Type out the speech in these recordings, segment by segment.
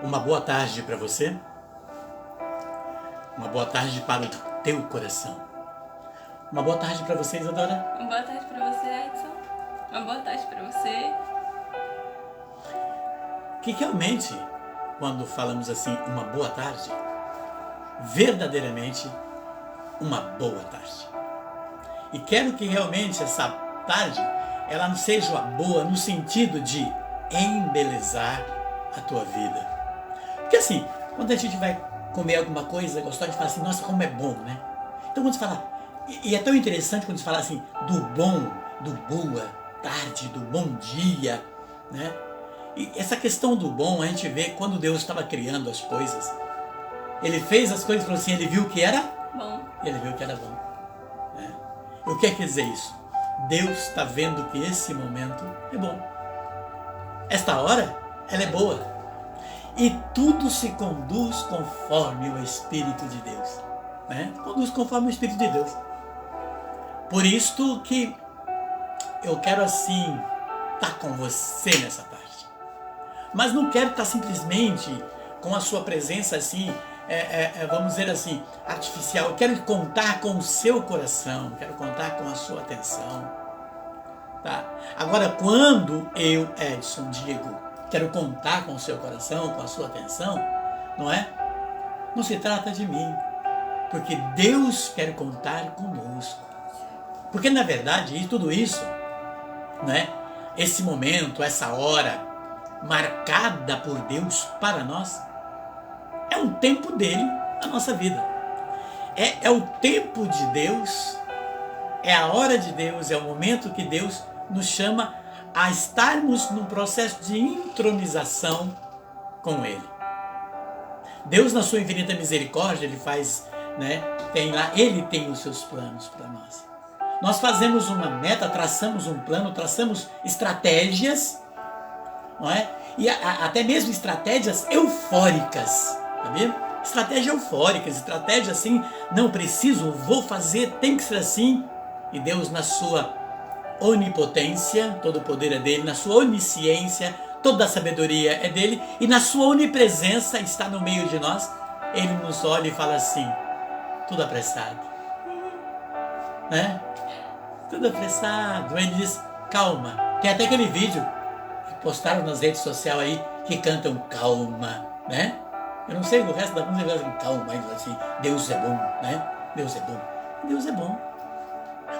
Uma boa tarde para você. Uma boa tarde para o teu coração. Uma boa tarde para você, Isadora. Uma boa tarde para você, Edson. Uma boa tarde para você. Que realmente, quando falamos assim, uma boa tarde, verdadeiramente, uma boa tarde. E quero que realmente essa tarde, ela não seja boa no sentido de embelezar a tua vida. Porque assim, quando a gente vai comer alguma coisa gostosa, a gente fala assim, nossa, como é bom, né? Então quando você fala, e é tão interessante quando você fala assim, do bom, do boa tarde, do bom dia, né? E essa questão do bom, a gente vê quando Deus estava criando as coisas. Ele fez as coisas e falou assim, ele viu que era Bom. Ele viu que era bom. Né? E o que quer dizer isso? Deus está vendo que esse momento é bom. Esta hora, ela é boa. E tudo se conduz conforme o Espírito de Deus. Né? Conduz conforme o Espírito de Deus. Por isto que eu quero assim estar com você nessa tarde. Mas não quero estar simplesmente com a sua presença assim, vamos dizer assim, artificial. Eu quero contar com o seu coração, quero contar com a sua atenção. Tá? Agora, quando eu, Edson, digo, quero contar com o seu coração, com a sua atenção, não é? Não se trata de mim, porque Deus quer contar conosco. Porque, na verdade, tudo isso, né? Esse momento, essa hora, marcada por Deus para nós, é um tempo dele na nossa vida. É o tempo de Deus, é a hora de Deus, é o momento que Deus nos chama a estarmos num processo de intronização com Ele. Deus, na sua infinita misericórdia, Ele faz, né, Ele tem os seus planos para nós. Nós fazemos uma meta, traçamos um plano, traçamos estratégias, não é? E até mesmo estratégias eufóricas, tá vendo? Estratégias eufóricas, estratégias assim, não preciso, vou fazer, tem que ser assim. E Deus, na sua onipotência, todo o poder é dele, na sua onisciência, toda a sabedoria é dele, e na sua onipresença está no meio de nós. Ele nos olha e fala assim, tudo apressado, né? Tudo apressado. Ele diz, calma. Tem até aquele vídeo que postaram nas redes sociais aí, que cantam calma, né? Eu não sei o resto da música, calma, mas assim, Deus é bom, né? Deus é bom. Deus é bom.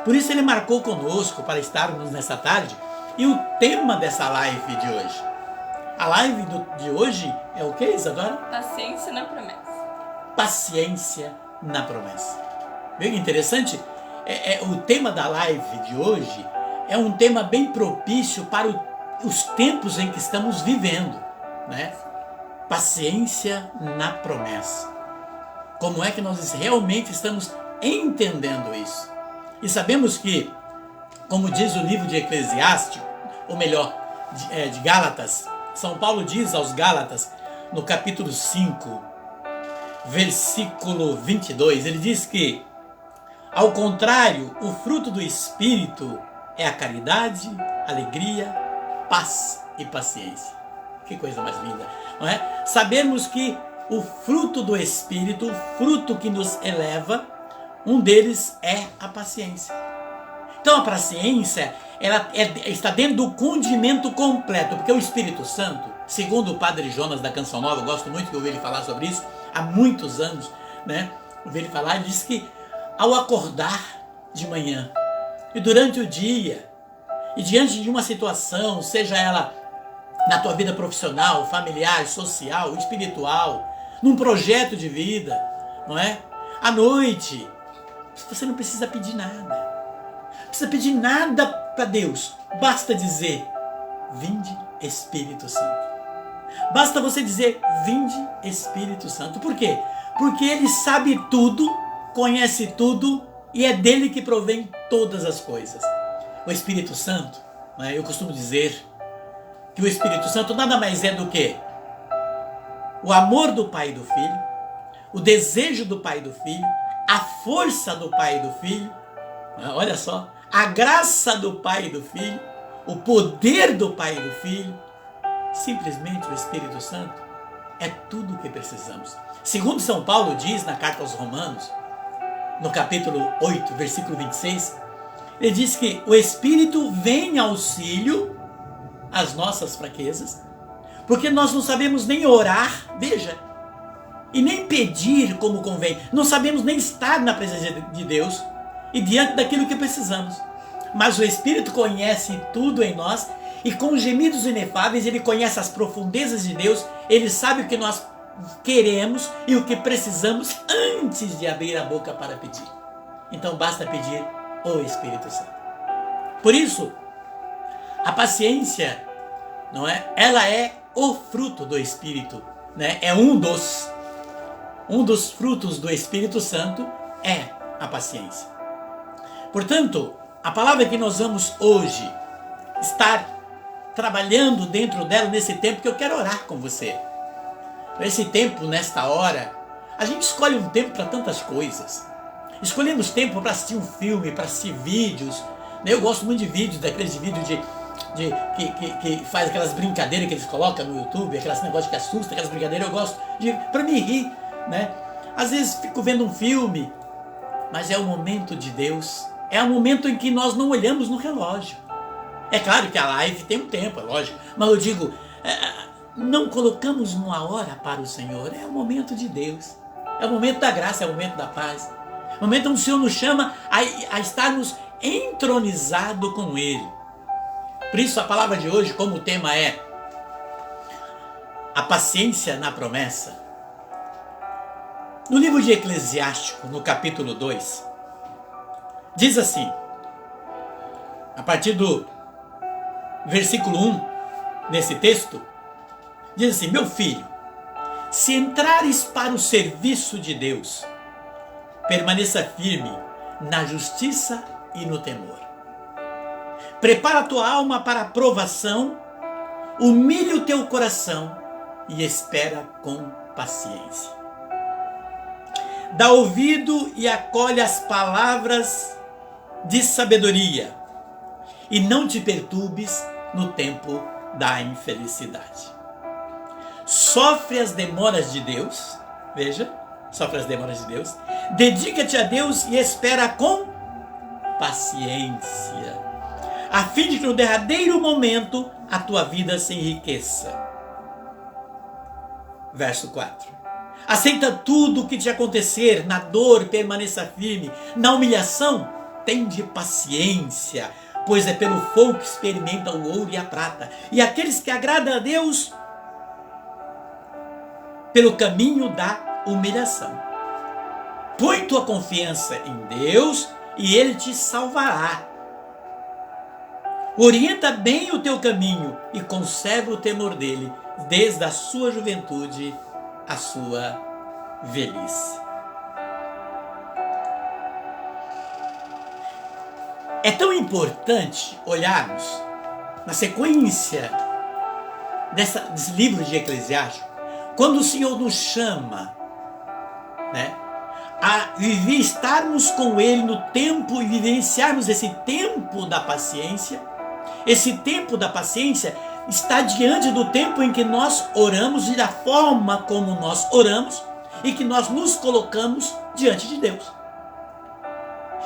Por isso ele marcou conosco para estarmos nessa tarde. E o tema dessa live de hoje? A live de hoje é o que, Isadora? Paciência na promessa. Paciência na promessa. Bem interessante? O tema da live de hoje é um tema bem propício para os tempos em que estamos vivendo, né? Paciência na promessa. Como é que nós realmente estamos entendendo isso? E sabemos que, como diz o livro de Eclesiastes, ou melhor, de Gálatas, São Paulo diz aos Gálatas, no capítulo 5, versículo 22, ele diz que, ao contrário, o fruto do Espírito é a caridade, alegria, paz e paciência. Que coisa mais linda, não é? Sabemos que o fruto do Espírito, o fruto que nos eleva, um deles é a paciência. Então a paciência, ela está dentro do condimento completo, porque o Espírito Santo, segundo o Padre Jonas da Canção Nova, eu gosto muito de ouvir ele falar sobre isso, há muitos anos, né? Ouvir ele falar, ele diz que ao acordar de manhã e durante o dia e diante de uma situação, seja ela na tua vida profissional, familiar, social, espiritual, num projeto de vida, não é? À noite, você não precisa pedir nada. Não precisa pedir nada para Deus. Basta dizer, vinde Espírito Santo. Basta você dizer, vinde Espírito Santo. Por quê? Porque Ele sabe tudo, conhece tudo e é dele que provém todas as coisas. O Espírito Santo, né, eu costumo dizer que o Espírito Santo nada mais é do que o amor do Pai e do Filho, o desejo do Pai e do Filho, a força do Pai e do Filho, olha só, a graça do Pai e do Filho, o poder do Pai e do Filho. Simplesmente o Espírito Santo é tudo o que precisamos. Segundo São Paulo diz na carta aos Romanos, no capítulo 8, versículo 26, ele diz que o Espírito vem em auxílio às nossas fraquezas, porque nós não sabemos nem orar, veja, e nem pedir como convém. Não sabemos nem estar na presença de Deus e diante daquilo que precisamos. Mas o Espírito conhece tudo em nós e com gemidos inefáveis ele conhece as profundezas de Deus, ele sabe o que nós queremos e o que precisamos antes de abrir a boca para pedir. Então basta pedir o Espírito Santo. Por isso, a paciência, não é? Ela é o fruto do Espírito, né? É um dos frutos do Espírito Santo é a paciência. Portanto, a palavra que nós vamos hoje estar trabalhando dentro dela nesse tempo que eu quero orar com você. Nesse tempo, nesta hora, a gente escolhe um tempo para tantas coisas. Escolhemos tempo para assistir um filme, para assistir vídeos. Eu gosto muito de vídeos, daqueles vídeos que faz aquelas brincadeiras que eles colocam no YouTube, aqueles negócios que assustam, aquelas brincadeiras, eu gosto para me rir, né? Às vezes fico vendo um filme, mas é o momento de Deus. É o momento em que nós não olhamos no relógio. É claro que a live tem um tempo, é lógico, mas eu digo, não colocamos uma hora para o Senhor. É o momento de Deus, é o momento da graça, é o momento da paz, é o momento onde o Senhor nos chama a estarmos entronizados com Ele. Por isso a palavra de hoje, como o tema é a paciência na promessa, no livro de Eclesiástico, no capítulo 2, diz assim, a partir do versículo 1, nesse texto, diz assim: meu filho, se entrares para o serviço de Deus, permaneça firme na justiça e no temor. Prepara a tua alma para a provação, humilha o teu coração e espera com paciência. Dá ouvido e acolhe as palavras de sabedoria, e não te perturbes no tempo da infelicidade. Sofre as demoras de Deus, veja, sofre as demoras de Deus, dedica-te a Deus e espera com paciência, a fim de que no derradeiro momento a tua vida se enriqueça. Verso 4. Aceita tudo o que te acontecer, na dor permaneça firme, na humilhação tende paciência, pois é pelo fogo que experimenta o ouro e a prata, e aqueles que agradam a Deus pelo caminho da humilhação. Põe tua confiança em Deus e Ele te salvará. Orienta bem o teu caminho e conserva o temor dele, desde a sua juventude à sua velhice. É tão importante olharmos na sequência desse livro de Eclesiástico, quando o Senhor nos chama, né, a viver, estarmos com Ele no tempo e vivenciarmos esse tempo da paciência. Esse tempo da paciência está diante do tempo em que nós oramos e da forma como nós oramos e que nós nos colocamos diante de Deus.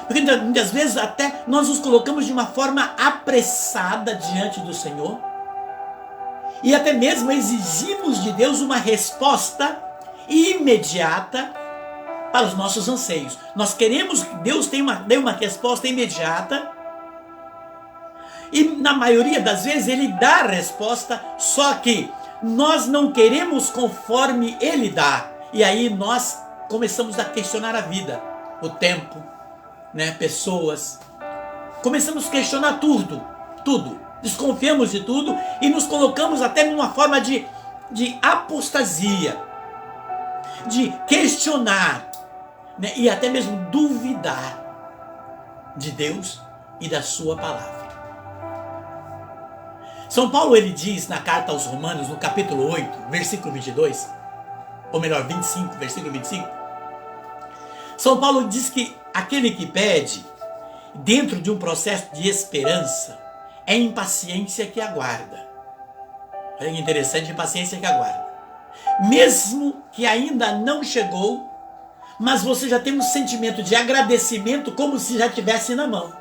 Porque muitas vezes até nós nos colocamos de uma forma apressada diante do Senhor e até mesmo exigimos de Deus uma resposta imediata para os nossos anseios. Nós queremos que Deus dê uma resposta imediata e na maioria das vezes Ele dá a resposta, só que nós não queremos conforme Ele dá. E aí nós começamos a questionar a vida, o tempo, né, pessoas. Começamos a questionar tudo. Desconfiamos de tudo e nos colocamos até numa forma de apostasia, de questionar, né, e até mesmo duvidar de Deus e da sua palavra. São Paulo, ele diz na carta aos Romanos, no capítulo 8, versículo 22, ou melhor, 25, versículo 25, São Paulo diz que aquele que pede, dentro de um processo de esperança, é impaciência que aguarda. Olha que interessante, impaciência que aguarda. mesmo que ainda não chegou, mas você já tem um sentimento de agradecimento como se já tivesse na mão.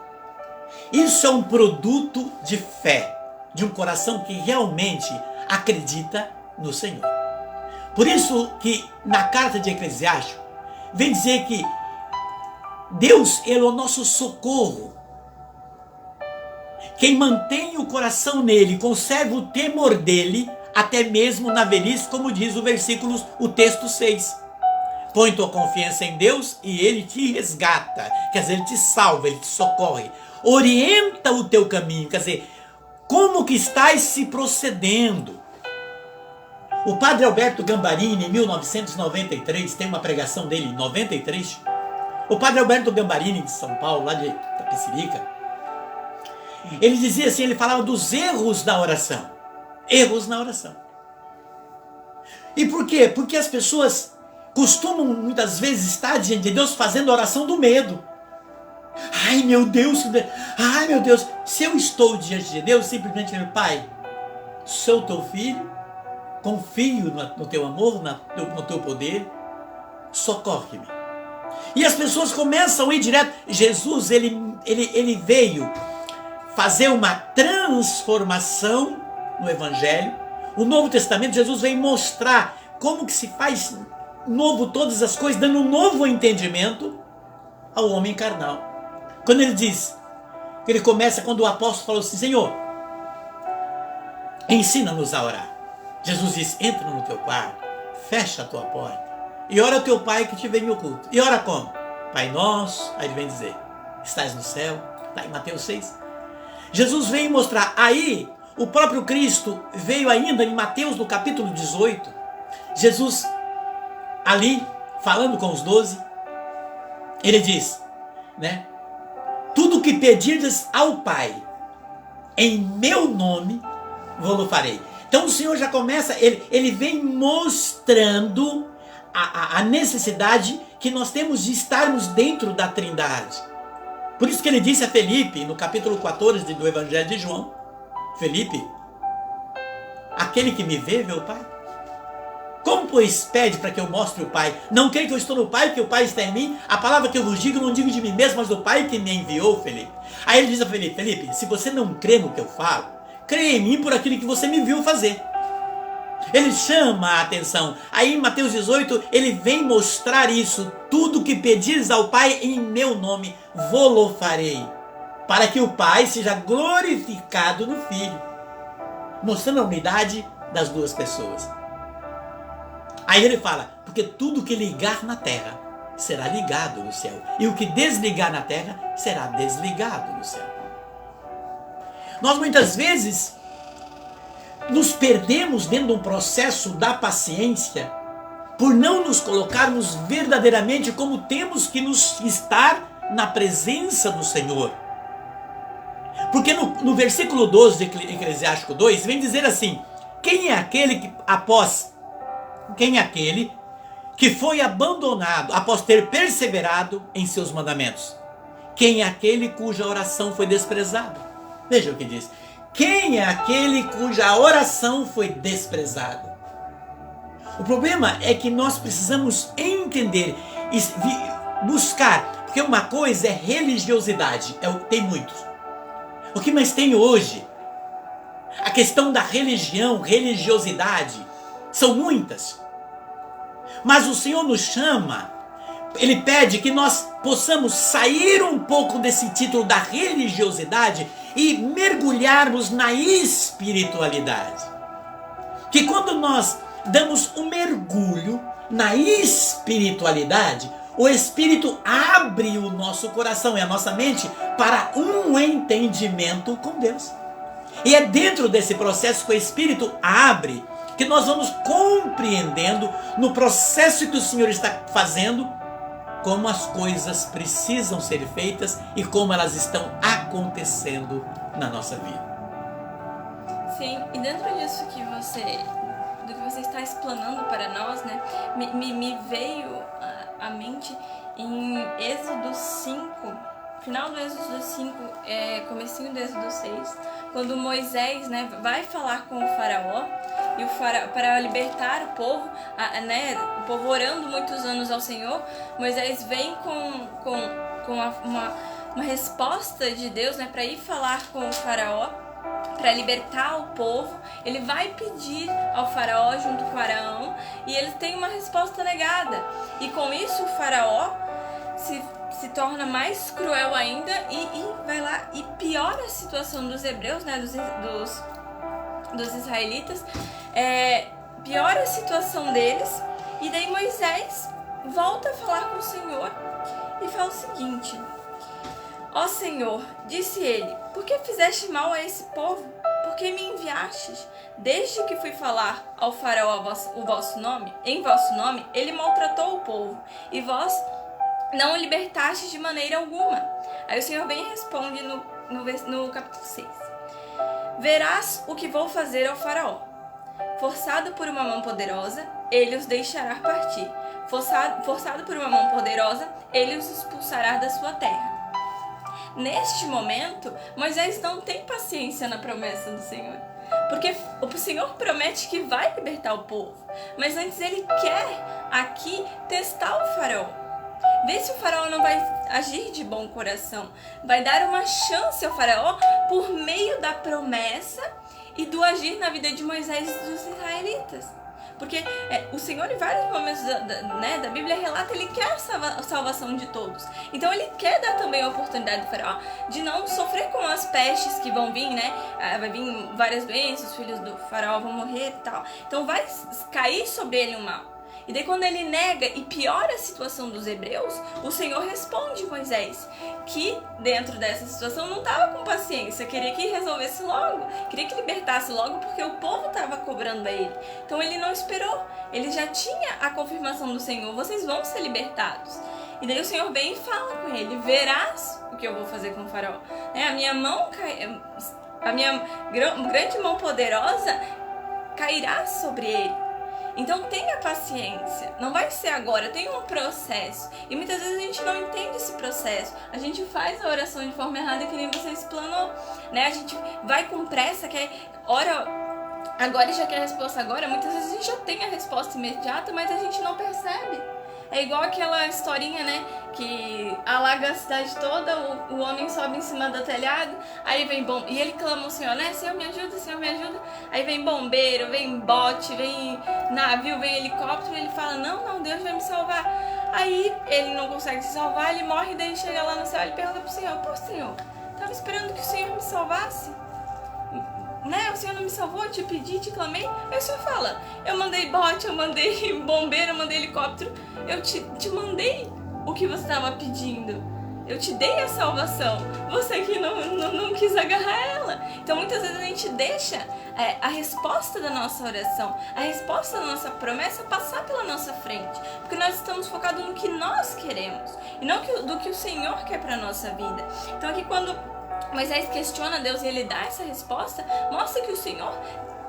Isso é um produto de fé, de um coração que realmente acredita no Senhor. Por isso que na carta de Eclesiastes vem dizer que Deus, Ele é o nosso socorro. Quem mantém o coração nele, conserva o temor dele, até mesmo na velhice, como diz o texto 6. Põe tua confiança em Deus e Ele te resgata. Quer dizer, Ele te salva, Ele te socorre. Orienta o teu caminho, quer dizer, como que estás se procedendo? O padre Alberto Gambarini, em 1993, tem uma pregação dele, em 93. O padre Alberto Gambarini, de São Paulo, lá de Itapecerica, ele dizia assim, ele falava dos erros da oração. Erros na oração. E por quê? Porque as pessoas costumam muitas vezes estar diante de Deus fazendo a oração do medo. Ai meu Deus, se eu estou diante de Deus, simplesmente digo, Pai, sou teu filho, confio no teu amor, no teu poder, socorre-me. E as pessoas começam a ir direto. Jesus, ele veio fazer uma transformação no Evangelho. O Novo Testamento, Jesus veio mostrar como que se faz novo todas as coisas, dando um novo entendimento ao homem carnal. Quando ele diz, que ele começa quando o apóstolo falou assim, Senhor, ensina-nos a orar. Jesus diz, entra no teu quarto, fecha a tua porta e ora ao teu Pai que te vem em oculto. E ora como? Pai nosso, aí ele vem dizer, estás no céu, está em Mateus 6. Jesus veio mostrar, aí o próprio Cristo veio ainda em Mateus no capítulo 18, Jesus ali, falando com os 12, ele diz, né? Tudo que pedirdes ao Pai, em meu nome, vou-lo farei. Então o Senhor já começa, ele vem mostrando a necessidade que nós temos de estarmos dentro da Trindade. Por isso que ele disse a Felipe, no capítulo 14 do Evangelho de João, Felipe, aquele que me vê o Pai. Como, pois, pede para que eu mostre o Pai? Não creio que eu estou no Pai, que o Pai está em mim? A palavra que eu vos digo, não digo de mim mesmo, mas do Pai que me enviou, Felipe. Aí ele diz a Felipe, Felipe, se você não crê no que eu falo, crê em mim por aquilo que você me viu fazer. Ele chama a atenção. Aí em Mateus 18, ele vem mostrar isso. Tudo que pedires ao Pai em meu nome, vou-lo farei. Para que o Pai seja glorificado no Filho. Mostrando a unidade das duas pessoas. Aí ele fala, porque tudo que ligar na terra será ligado no céu. E o que desligar na terra será desligado no céu. Nós muitas vezes nos perdemos dentro de um processo da paciência por não nos colocarmos verdadeiramente como temos que nos estar na presença do Senhor. Porque no versículo 12 de Eclesiástico 2 vem dizer assim, quem é aquele que foi abandonado após ter perseverado em seus mandamentos? Quem é aquele cuja oração foi desprezada? Veja o que diz. Quem é aquele cuja oração foi desprezada? O problema é que nós precisamos entender e buscar, porque uma coisa é religiosidade, tem muitos. O que mais tem hoje? A questão da religião, religiosidade, são muitas. Mas o Senhor nos chama, Ele pede que nós possamos sair um pouco desse título da religiosidade e mergulharmos na espiritualidade. Que quando nós damos um mergulho na espiritualidade, o Espírito abre o nosso coração e a nossa mente para um entendimento com Deus. E é dentro desse processo que o Espírito abre que nós vamos compreendendo no processo que o Senhor está fazendo como as coisas precisam ser feitas e como elas estão acontecendo na nossa vida. Sim, e dentro disso do que você está explanando para nós, né, me veio à mente em Êxodo 5, final do Êxodo 5, comecinho do Êxodo 6, quando Moisés, né, vai falar com o faraó e para libertar o povo, né, o povo orando muitos anos ao Senhor, Moisés vem com uma resposta de Deus, né, para ir falar com o faraó, para libertar o povo. Ele vai pedir ao faraó junto com Arão e ele tem uma resposta negada. E com isso o faraó se torna mais cruel ainda e vai lá e piora a situação dos hebreus, né, dos israelitas, piora a situação deles. E daí Moisés volta a falar com o Senhor e fala o seguinte: ó Senhor, disse ele, por que fizeste mal a esse povo? Por que me enviastes? Desde que fui falar ao faraó em vosso nome, ele maltratou o povo, e vós não o libertastes de maneira alguma. Aí o Senhor vem e responde no capítulo 6. Verás o que vou fazer ao faraó. Forçado por uma mão poderosa, ele os deixará partir. Forçado por uma mão poderosa, ele os expulsará da sua terra. Neste momento, Moisés não tem paciência na promessa do Senhor. Porque o Senhor promete que vai libertar o povo. Mas antes ele quer aqui testar o faraó. Ver se o faraó não vai agir de bom coração. Vai dar uma chance ao faraó por meio da promessa e do agir na vida de Moisés e dos israelitas. Porque o Senhor, em vários momentos da Bíblia, relata que ele quer a salvação de todos. Então ele quer dar também a oportunidade do faraó de não sofrer com as pestes que vão vir, né? Vai vir várias doenças, os filhos do faraó vão morrer e tal. Então vai cair sobre ele o mal. E daí quando ele nega e piora a situação dos hebreus, o Senhor responde Moisés, que dentro dessa situação não estava com paciência, queria que resolvesse logo, queria que libertasse logo, porque o povo estava cobrando a ele. Então ele não esperou, ele já tinha a confirmação do Senhor, vocês vão ser libertados. E daí o Senhor vem e fala com ele, verás o que eu vou fazer com o faraó. A minha grande mão poderosa cairá sobre ele. Então tenha paciência, não vai ser agora, tem um processo. E muitas vezes a gente não entende esse processo. A gente faz a oração de forma errada, que nem você explanou, né? A gente vai com pressa, quer ora agora e já quer a resposta agora. Muitas vezes a gente já tem a resposta imediata, mas a gente não percebe. É igual aquela historinha, né, que alaga a cidade toda, o homem sobe em cima do telhado, aí vem e ele clama ao Senhor, né, Senhor me ajuda, Senhor me ajuda. Aí vem bombeiro, vem bote, vem navio, vem helicóptero, e ele fala, não, Deus vai me salvar. Aí ele não consegue se salvar, ele morre, daí chega lá no céu e pergunta pro Senhor, pô Senhor, tava esperando que o Senhor me salvasse? Né? O Senhor não me salvou, eu te pedi, te clamei. Aí o Senhor fala, eu mandei bote, eu mandei bombeiro, eu mandei helicóptero, eu te mandei o que você estava pedindo, eu te dei a salvação, você que não quis agarrar ela. Então muitas vezes a gente deixa a resposta da nossa oração, a resposta da nossa promessa passar pela nossa frente, porque nós estamos focados no que nós queremos e não do que o Senhor quer para a nossa vida. Então aqui quando Moisés questiona Deus e ele dá essa resposta, mostra que o Senhor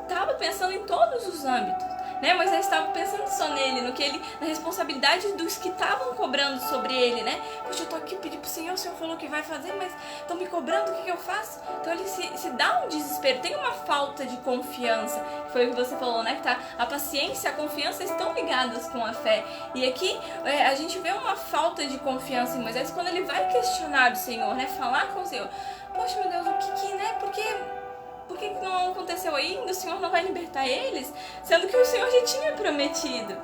estava pensando em todos os âmbitos, né? Moisés estava pensando só nele, na responsabilidade dos que estavam cobrando sobre ele, né? Poxa, eu tô aqui pedindo pro Senhor, o Senhor falou que vai fazer, mas estão me cobrando, o que eu faço? Então ele se dá um desespero, tem uma falta de confiança, foi o que você falou, né? Que a paciência e a confiança estão ligadas com a fé. E aqui a gente vê uma falta de confiança em Moisés quando ele vai questionar o Senhor, né? Falar com o Senhor. Poxa, meu Deus, né? Por que não aconteceu ainda? O Senhor não vai libertar eles? Sendo que o Senhor já tinha prometido.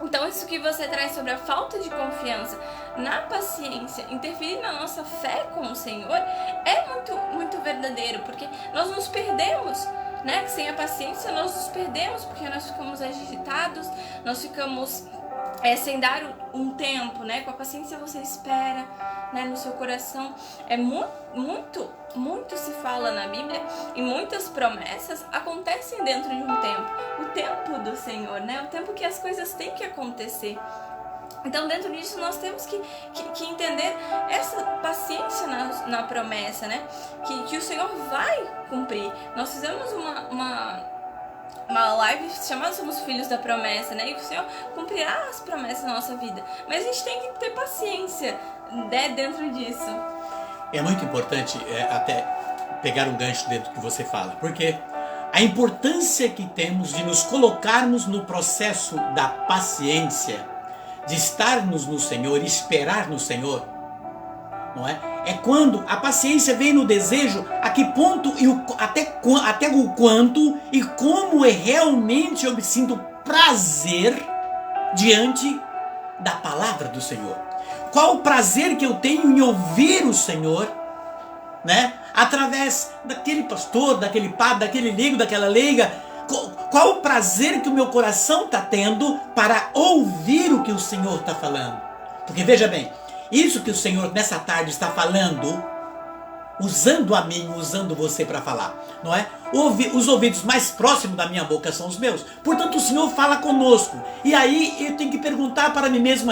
Então isso que você traz sobre a falta de confiança na paciência, interferir na nossa fé com o Senhor, é muito, muito verdadeiro, porque nós nos perdemos, né? Sem a paciência nós nos perdemos, porque nós ficamos agitados, nós ficamos sem dar um tempo, né? Com a paciência você espera, né? No seu coração. É muito se fala na Bíblia e muitas promessas acontecem dentro de um tempo. O tempo do Senhor, né? O tempo que as coisas têm que acontecer. Então, dentro disso, nós temos que entender essa paciência na promessa, né? Que o Senhor vai cumprir. Nós fizemos uma live chamada Somos Filhos da Promessa, né? E o Senhor cumprirá as promessas na nossa vida. Mas a gente tem que ter paciência, né, dentro disso. É muito importante até pegar um gancho dentro do que você fala, porque a importância que temos de nos colocarmos no processo da paciência, de estarmos no Senhor, esperar no Senhor, não é? É quando a paciência vem no desejo, a que ponto e até o quanto e como realmente eu me sinto prazer diante da palavra do Senhor. Qual o prazer que eu tenho em ouvir o Senhor, né? Através daquele pastor, daquele padre, daquele leigo, daquela leiga. Qual o prazer que o meu coração está tendo para ouvir o que o Senhor está falando? Porque veja bem, isso que o Senhor nessa tarde está falando, usando a mim, usando você para falar, não é? Os ouvidos mais próximos da minha boca são os meus. Portanto, o Senhor fala conosco. E aí eu tenho que perguntar para mim mesmo,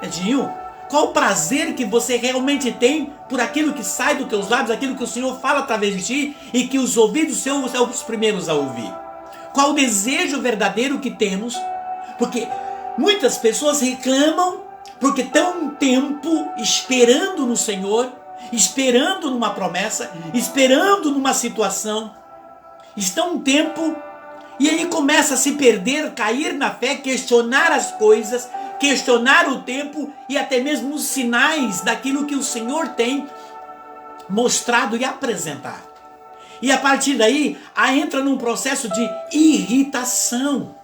Edinho, qual o prazer que você realmente tem por aquilo que sai dos teus lábios, aquilo que o Senhor fala através de ti e que os ouvidos seus são os primeiros a ouvir? Qual o desejo verdadeiro que temos? Porque muitas pessoas reclamam porque estão um tempo esperando no Senhor, esperando numa promessa, esperando numa situação. Estão um tempo e aí começa a se perder, cair na fé, questionar as coisas, questionar o tempo e até mesmo os sinais daquilo que o Senhor tem mostrado e apresentado. E a partir daí, entra num processo de irritação.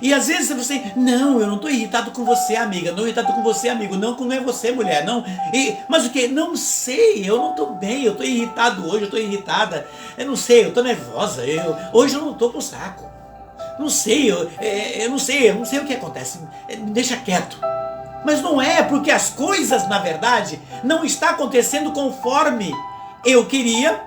E às vezes você, não, eu não estou irritado com você, amiga, não irritado com você, amigo, não é você, mulher, não. Mas o que? Não sei, eu não estou bem, eu estou irritado hoje, eu estou irritada, eu não sei, eu estou nervosa, hoje eu não estou com saco. Não sei, eu não sei o que acontece, me deixa quieto. Mas não é, porque as coisas, na verdade, não estão acontecendo conforme eu queria.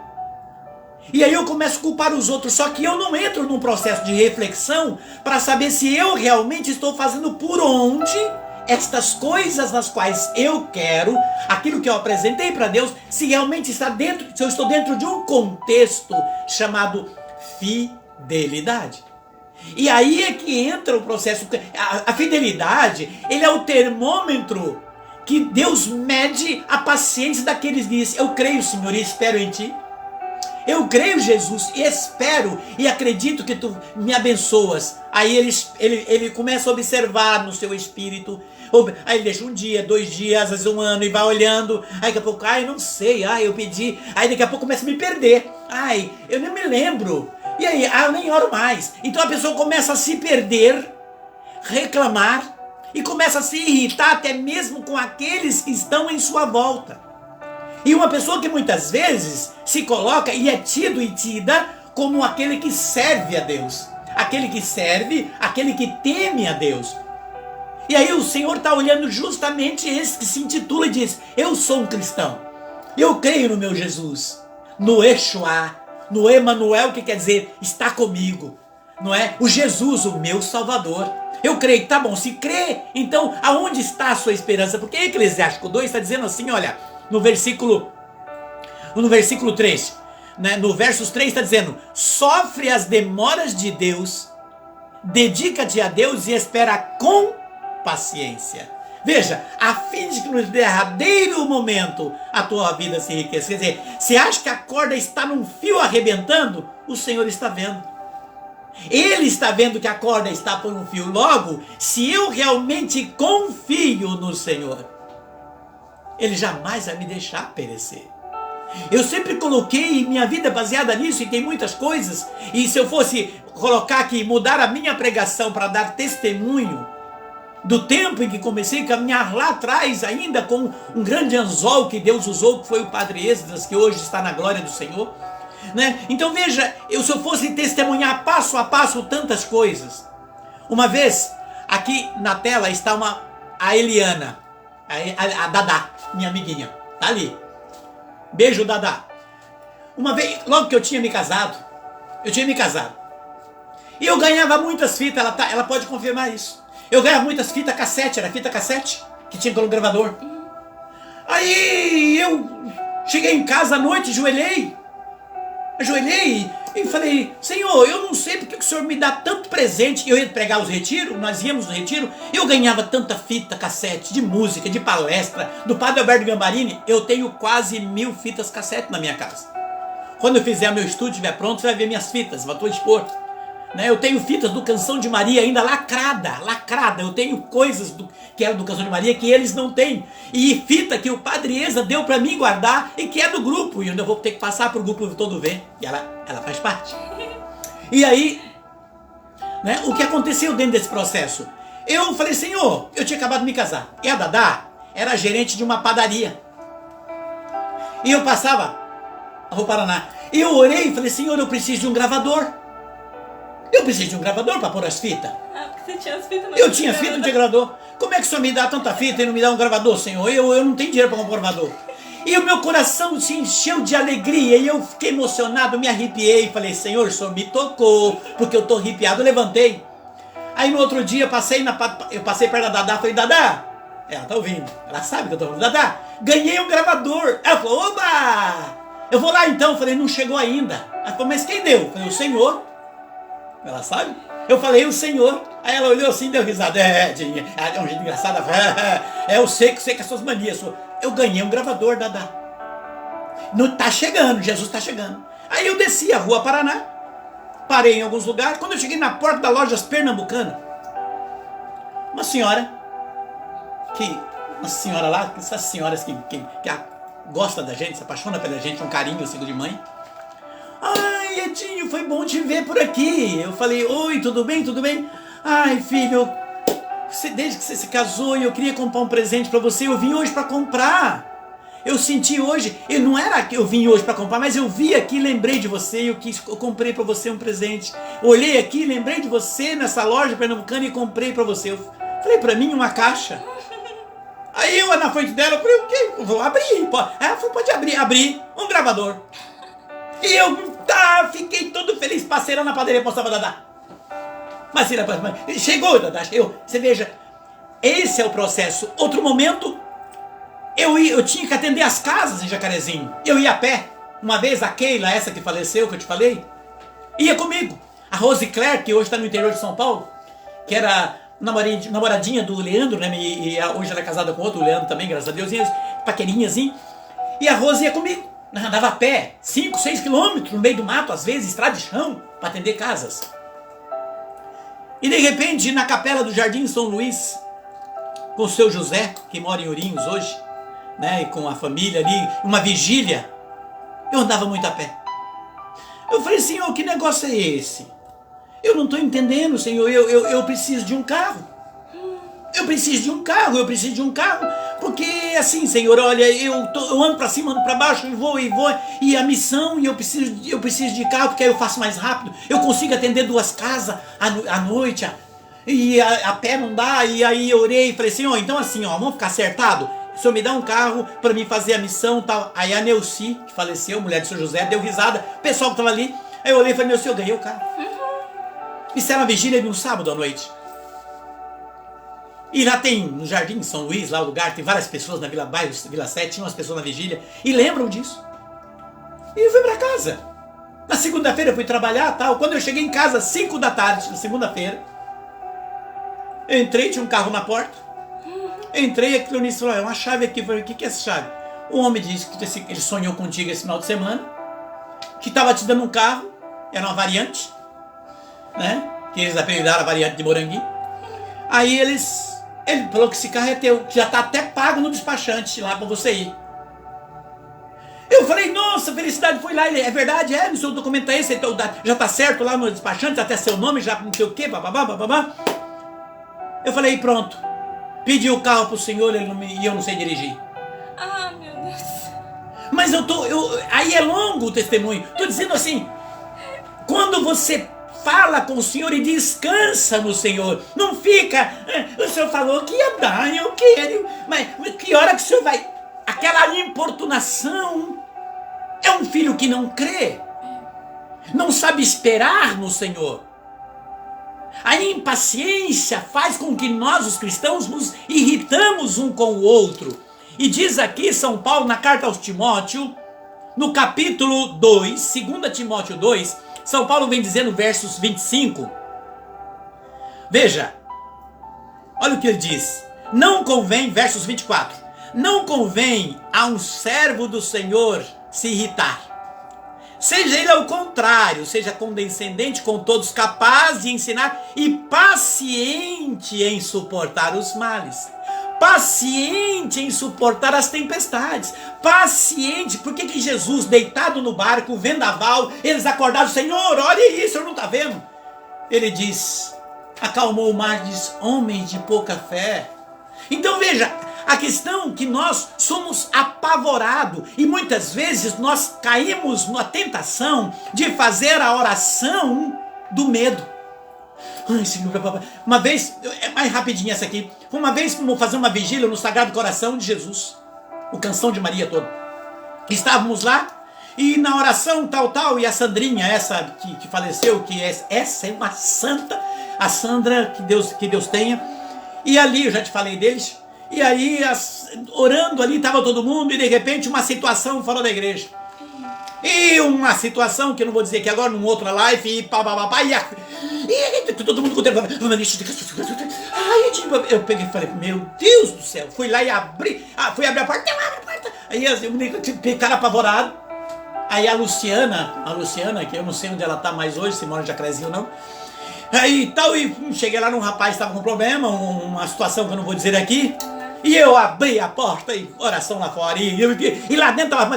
E aí eu começo a culpar os outros, só que eu não entro num processo de reflexão para saber se eu realmente estou fazendo por onde estas coisas nas quais eu quero, aquilo que eu apresentei para Deus, se realmente está dentro, se eu estou dentro de um contexto chamado fidelidade. E aí é que entra o processo. A fidelidade, ele é o termômetro que Deus mede a paciência daqueles que dizem, eu creio, Senhor, e espero em Ti. Eu creio, Jesus, e espero e acredito que Tu me abençoas. Aí ele começa a observar no seu espírito. Aí ele deixa um dia, 2 dias, às vezes 1 ano, e vai olhando. Aí daqui a pouco, não sei, eu pedi. Aí daqui a pouco começa a me perder. Eu nem me lembro. E aí, eu nem oro mais. Então a pessoa começa a se perder, reclamar, e começa a se irritar até mesmo com aqueles que estão em sua volta. E uma pessoa que muitas vezes se coloca e é tido e tida como aquele que serve a Deus. Aquele que serve, aquele que teme a Deus. E aí o Senhor está olhando justamente esse que se intitula e diz, eu sou um cristão. Eu creio no meu Jesus, no Yeshua, no Emanuel, que quer dizer, está comigo. Não é? O Jesus, o meu Salvador. Eu creio, tá bom, se crê, então aonde está a sua esperança? Porque Eclesiástico 2 está dizendo assim, olha, no versículo 3, né, no versos 3 está dizendo, sofre as demoras de Deus, dedica-te a Deus e espera com paciência. Veja, a fim de que no derradeiro momento a tua vida se enriqueça. Quer dizer, você acha que a corda está num fio arrebentando? O Senhor está vendo. Ele está vendo que a corda está por um fio. Logo, se eu realmente confio no Senhor, Ele jamais vai me deixar perecer. Eu sempre coloquei minha vida baseada nisso e tem muitas coisas. E se eu fosse colocar aqui, mudar a minha pregação para dar testemunho do tempo em que comecei a caminhar lá atrás, ainda com um grande anzol que Deus usou, que foi o Padre Esdras, que hoje está na glória do Senhor, né? Então veja, se eu fosse testemunhar passo a passo tantas coisas. Uma vez, aqui na tela está a Eliana, a Dadá, minha amiguinha, tá ali. Beijo, Dadá. Uma vez, logo que eu tinha me casado, e eu ganhava muitas fitas, ela pode confirmar isso. Eu ganhava muitas fitas cassete, era fita cassete, que tinha pelo gravador. Aí eu cheguei em casa à noite, ajoelhei e falei, Senhor, eu não sei porque o Senhor me dá tanto presente. Eu ia pregar os retiros, nós íamos no retiro, eu ganhava tanta fita cassete de música, de palestra, do Padre Alberto Gambarini. Eu tenho quase 1000 fitas cassete na minha casa. Quando eu fizer o meu estúdio, estiver pronto, você vai ver minhas fitas, vou expor. Né? Eu tenho fitas do Canção de Maria ainda lacrada. Eu tenho coisas que eram do Canção de Maria que eles não têm. E fita que o Padre Eza deu para mim guardar e que é do grupo. E eu vou ter que passar para o grupo todo ver. E ela faz parte. E aí, né, o que aconteceu dentro desse processo? Eu falei, Senhor, eu tinha acabado de me casar. E a Dadá era gerente de uma padaria. E eu passava a Rua Paraná. E eu orei e falei, Senhor, eu preciso de um gravador. Eu preciso de um gravador para pôr as fitas. Ah, porque você tinha as fitas, mas eu tinha fita de gravador. Como é que o Senhor me dá tanta fita e não me dá um gravador, Senhor? Eu não tenho dinheiro para comprar um gravador. E o meu coração se encheu de alegria e eu fiquei emocionado, me arrepiei. Falei, Senhor, o Senhor me tocou, porque eu estou arrepiado. Eu levantei. Aí no outro dia eu passei perto da Dadá, falei, Dadá, ela tá ouvindo, ela sabe que eu tô falando, Dadá, ganhei um gravador. Ela falou, oba, eu vou lá então. Eu falei, não chegou ainda. Ela falou, mas quem deu? Eu falei, o Senhor. Ela sabe? Eu falei, o Senhor. Aí ela olhou assim e deu risada. É um jeito engraçado. Eu sei que as suas manias. Eu ganhei um gravador, Dadá. Não tá chegando, Jesus tá chegando. Aí eu desci a Rua Paraná, parei em alguns lugares. Quando eu cheguei na porta da Lojas Pernambucana, uma senhora lá, essas senhoras que gosta da gente, se apaixona pela gente, um carinho assim de mãe. Ai, Edinho, foi bom te ver por aqui. Eu falei, oi, tudo bem, tudo bem? Ai, filho, desde que você se casou e eu queria comprar um presente pra você, eu vim hoje pra comprar. Eu senti hoje, e não era que eu vim hoje pra comprar, mas eu vi aqui, lembrei de você, eu comprei pra você um presente. Olhei aqui, lembrei de você nessa loja pernambucana e comprei pra você. Eu falei, pra mim, uma caixa. Aí eu na frente dela, eu falei, o quê? Eu vou abrir. Ela falou, pode abrir um gravador. E eu fiquei todo feliz, passei lá na padaria pra mostrar pra Dadá. Mas chegou, Dadá, você veja, esse é o processo. Outro momento, eu tinha que atender as casas em Jacarezinho. Eu ia a pé. Uma vez a Keila, essa que faleceu, que eu te falei, ia comigo. A Rose Claire, que hoje está no interior de São Paulo, que era namoradinha do Leandro, né? E hoje ela é casada com outro, o Leandro também, graças a Deus, paquerinhazinho. E a Rose ia comigo. Nós andava a pé, 5, 6 quilômetros no meio do mato, às vezes, estrada de chão, para atender casas. E de repente, na capela do Jardim São Luís, com o seu José, que mora em Ourinhos hoje, né, e com a família ali, uma vigília, eu andava muito a pé. Eu falei, Senhor, que negócio é esse? Eu não estou entendendo, Senhor, eu preciso de um carro. Eu preciso de um carro, porque assim, Senhor, olha, eu ando para cima, ando para baixo, e a missão, e eu preciso de carro, porque aí eu faço mais rápido, eu consigo atender 2 casas à noite, e a pé não dá. E aí eu orei e falei, Senhor, então assim, vamos ficar acertado? O Senhor me dá um carro para mim fazer a missão, tal. Aí a Neuci, que faleceu, mulher de São José, deu risada, o pessoal que estava ali, aí eu olhei e falei, Neuci, eu ganhei o carro. Isso era uma vigília de um sábado à noite. E lá tem, no Jardim São Luís, lá o lugar, tem várias pessoas na Vila Bairro, Vila 7, tinha umas pessoas na vigília, e lembram disso. E eu fui pra casa. Na segunda-feira eu fui trabalhar, tal. Quando eu cheguei em casa, 5 da tarde, na segunda-feira, eu entrei, tinha um carro na porta. Entrei, aqui o Cleonice falou, é uma chave aqui. Eu falei, o que é essa chave? O homem disse que ele sonhou contigo esse final de semana, que estava te dando um carro, era uma variante, né? Que eles apelidaram a variante de Morangui. Aí ele falou que esse carro é teu, que já está até pago no despachante lá para você ir. Eu falei, nossa, felicidade, foi lá. Ele, é verdade, no seu documento é esse, então, já está certo lá no despachante, até seu nome, já não sei o que, bababá. Eu falei, pronto. Pedi o carro pro senhor e eu não sei dirigir. Ah, meu Deus. Mas aí é longo o testemunho. Estou dizendo assim, quando você fala com o Senhor e descansa no Senhor. Não fica, o Senhor falou que ia dar, eu quero, mas que hora que o Senhor vai? Aquela importunação é um filho que não crê, não sabe esperar no Senhor. A impaciência faz com que nós, os cristãos, nos irritamos um com o outro. E diz aqui São Paulo na carta aos Timóteo, no capítulo 2, 2 Timóteo 2, São Paulo vem dizendo versos 25. Veja, olha o que ele diz. Não convém, versos 24, não convém a um servo do Senhor se irritar, Seja ele ao contrário, seja condescendente com todos, capaz de ensinar e paciente em suportar os males. Paciente em suportar as tempestades. Paciente. Por que Jesus, deitado no barco, vendaval, eles acordaram: Senhor, olha isso, o Senhor não está vendo? Ele diz, acalmou o mar, diz: homens de pouca fé. Então veja, a questão é que nós somos apavorados e muitas vezes nós caímos na tentação de fazer a oração do medo. Ai, Senhor, uma vez, é mais rapidinho essa aqui. Uma vez fomos fazer uma vigília no Sagrado Coração de Jesus, o Canção de Maria todo. Estávamos lá e na oração tal, e a Sandrinha, essa que faleceu, essa é uma santa, a Sandra, que Deus tenha. E ali, eu já te falei deles, e aí orando ali estava todo mundo e de repente uma situação fora da igreja. E uma situação que eu não vou dizer aqui agora, num outro live, e todo mundo com o telefone. Eu peguei e falei: meu Deus do céu, fui lá e fui abrir a porta, aí o cara apavorado. Aí a Luciana, que eu não sei onde ela está mais hoje, se mora em Jacarezinho ou não. Aí tal, e cheguei lá num rapaz que estava com problema, uma situação que eu não vou dizer aqui. E eu abri a porta e oração lá fora. E lá dentro estava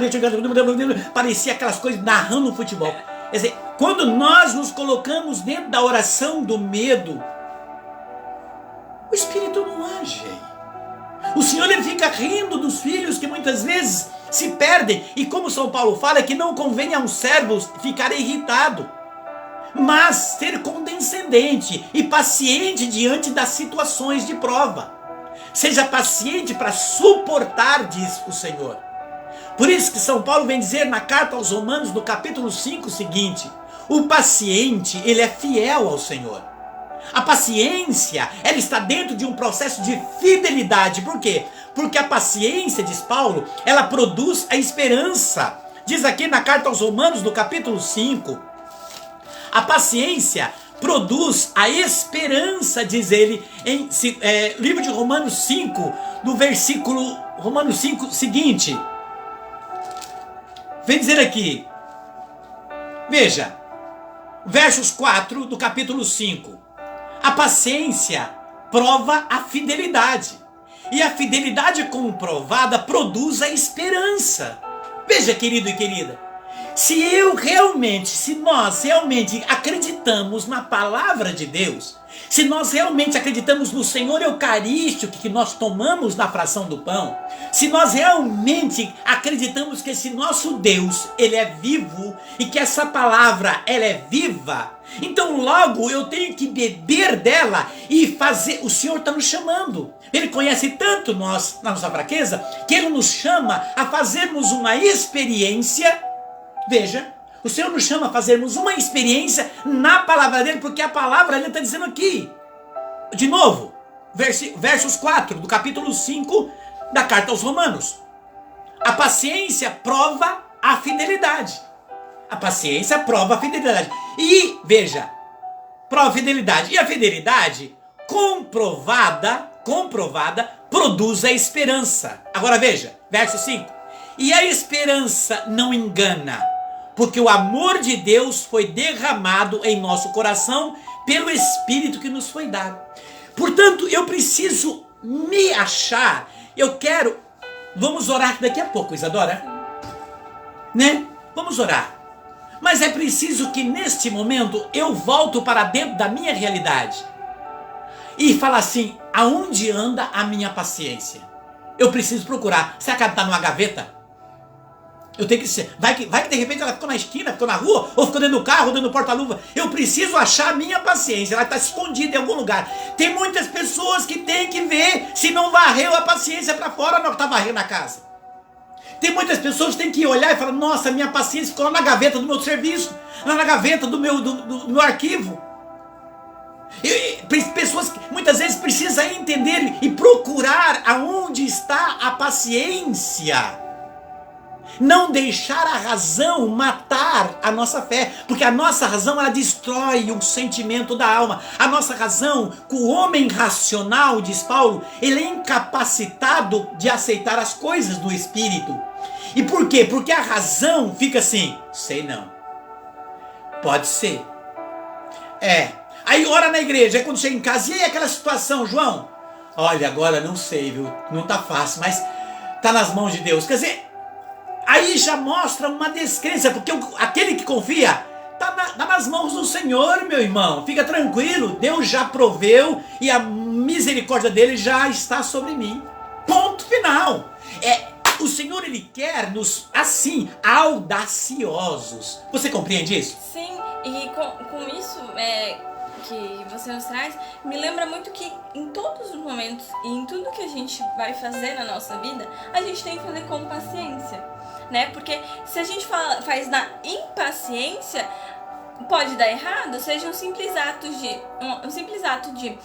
parecia aquelas coisas narrando o futebol. Quer dizer, quando nós nos colocamos dentro da oração do medo, o Espírito não age. O Senhor, ele fica rindo dos filhos que muitas vezes se perdem. E como São Paulo fala, que não convém a um servo ficar irritado, mas ser condescendente e paciente diante das situações de prova. Seja paciente para suportar, diz o Senhor. Por isso que São Paulo vem dizer na carta aos Romanos, no capítulo 5, o seguinte: o paciente, ele é fiel ao Senhor. A paciência, ela está dentro de um processo de fidelidade. Por quê? Porque a paciência, diz Paulo, ela produz a esperança. Diz aqui na carta aos Romanos, no capítulo 5, a paciência produz a esperança, diz ele, em livro de Romanos 5, no versículo Romanos 5 seguinte. Vem dizer aqui, veja, versos 4 do capítulo 5. A paciência prova a fidelidade, e a fidelidade comprovada produz a esperança. Veja, querido e querida, se nós realmente acreditamos na palavra de Deus, se nós realmente acreditamos no Senhor Eucarístico que nós tomamos na fração do pão, se nós realmente acreditamos que esse nosso Deus, ele é vivo e que essa palavra, ela é viva, então logo eu tenho que beber dela e fazer. O Senhor está nos chamando. Ele conhece tanto nós, na nossa fraqueza, que ele nos chama a fazermos uma experiência. Veja, o Senhor nos chama a fazermos uma experiência na palavra dele, porque a palavra ele está dizendo aqui, de novo, versos 4 do capítulo 5 da carta aos Romanos. A paciência prova a fidelidade. A paciência prova a fidelidade. E, veja, prova a fidelidade. E a fidelidade comprovada, produz a esperança. Agora veja, verso 5. E a esperança não engana, porque o amor de Deus foi derramado em nosso coração pelo Espírito que nos foi dado. Portanto, eu preciso me achar. Vamos orar daqui a pouco, Isadora? Né? Vamos orar. Mas é preciso que neste momento eu volto para dentro da minha realidade e falar assim: aonde anda a minha paciência? Eu preciso procurar. Será que ela está numa gaveta? Eu tenho que ser. Vai que de repente ela ficou na esquina, ficou na rua, ou ficou dentro do carro, ou dentro do porta-luva. Eu preciso achar a minha paciência. Ela está escondida em algum lugar. Tem muitas pessoas que têm que ver se não varreu a paciência para fora, não está varrendo a casa. Tem muitas pessoas que têm que olhar e falar: nossa, minha paciência ficou lá na gaveta do meu serviço, lá na gaveta do meu arquivo. Pessoas que muitas vezes precisam entender e procurar aonde está a paciência. Não deixar a razão matar a nossa fé, porque a nossa razão, ela destrói o sentimento da alma. A nossa razão, o homem racional, diz Paulo, ele é incapacitado de aceitar as coisas do Espírito. E por quê? Porque a razão fica assim, sei não. Pode ser. Aí ora na igreja, aí quando chega em casa, e aí aquela situação, João? Olha, agora não sei, viu? Não tá fácil, mas tá nas mãos de Deus. Quer dizer, aí já mostra uma descrença, porque aquele que confia tá nas mãos do Senhor, meu irmão. Fica tranquilo, Deus já proveu e a misericórdia dele já está sobre mim. Ponto final. O Senhor, ele quer nos, assim, audaciosos. Você compreende isso? Sim, e com isso que você nos traz, me lembra muito que em todos os momentos e em tudo que a gente vai fazer na nossa vida, a gente tem que fazer com paciência, né? Porque se a gente faz na impaciência, pode dar errado, seja um simples ato de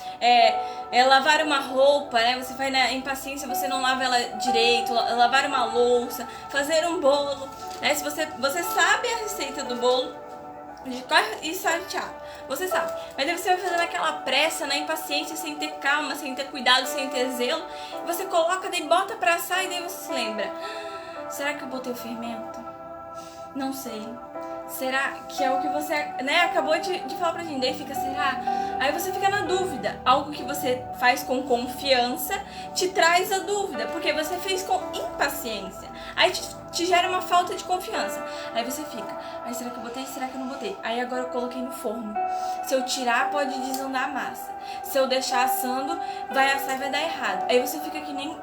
lavar uma roupa, né? Você vai na impaciência, você não lava ela direito, lavar uma louça, fazer um bolo, né? Se você sabe a receita do bolo e sabe, tchau, você sabe, mas daí você vai fazendo aquela pressa, na impaciência, sem ter calma, sem ter cuidado, sem ter zelo, você coloca, daí bota pra assar e daí você se lembra, será que eu botei o fermento? Não sei. Será que é o que você, né, acabou de falar pra gente? Daí fica, será? Aí você fica na dúvida. Algo que você faz com confiança te traz a dúvida, porque você fez com impaciência. Aí te gera uma falta de confiança. Aí você fica, aí será que eu botei? Será que eu não botei? Aí agora eu coloquei no forno. Se eu tirar, pode desandar a massa. Se eu deixar assando, vai assar e vai dar errado. Aí você fica que nem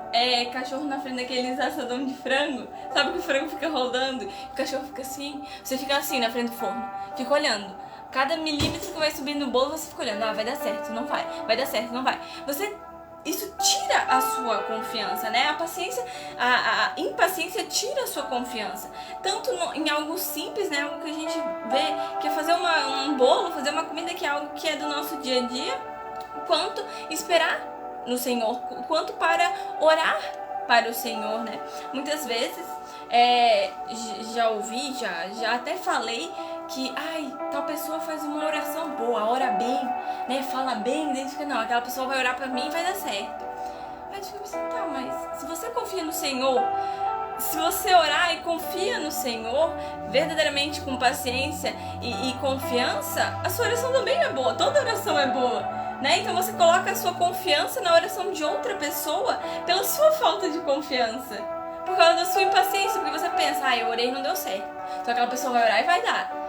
cachorro na frente daqueles assadão de frango. Sabe que o frango fica rodando? O cachorro fica assim. Você fica assim na frente do forno. Fica olhando. Cada milímetro que vai subir no bolo, você fica olhando. Ah, vai dar certo, não vai. Vai dar certo, não vai. Isso tira a sua confiança, né? A paciência, a impaciência tira a sua confiança. Tanto em algo simples, né? Algo que a gente vê, que é fazer um bolo, fazer uma comida, que é algo que é do nosso dia a dia, quanto esperar no Senhor, quanto para orar para o Senhor, né? Muitas vezes, já ouvi, já até falei que, tal pessoa faz uma oração boa, ora bem, né, fala bem, daí fica, não, aquela pessoa vai orar pra mim e vai dar certo. Aí fica assim, tá, mas se você confia no Senhor, se você orar e confia no Senhor, verdadeiramente com paciência e confiança, a sua oração também é boa, toda oração é boa, né? Então você coloca a sua confiança na oração de outra pessoa pela sua falta de confiança, por causa da sua impaciência, porque você pensa, eu orei e não deu certo, então aquela pessoa vai orar e vai dar.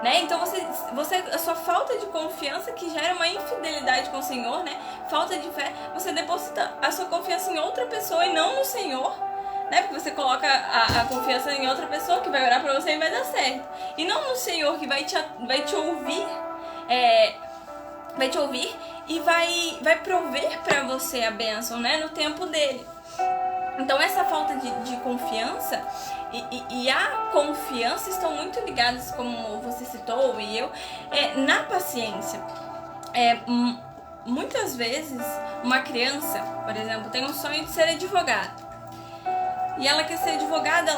Né? Então a sua falta de confiança, que gera uma infidelidade com o Senhor, né? Falta de fé, você deposita a sua confiança em outra pessoa e não no Senhor, né? Porque você coloca a confiança em outra pessoa que vai orar pra você e vai dar certo, e não no Senhor, que vai te ouvir, e vai prover pra você a bênção, né? No tempo dele. Então essa falta de confiança e a confiança estão muito ligadas, como você citou e eu, na paciência. Muitas vezes uma criança, por exemplo, tem um sonho de ser advogado. E ela quer ser advogada,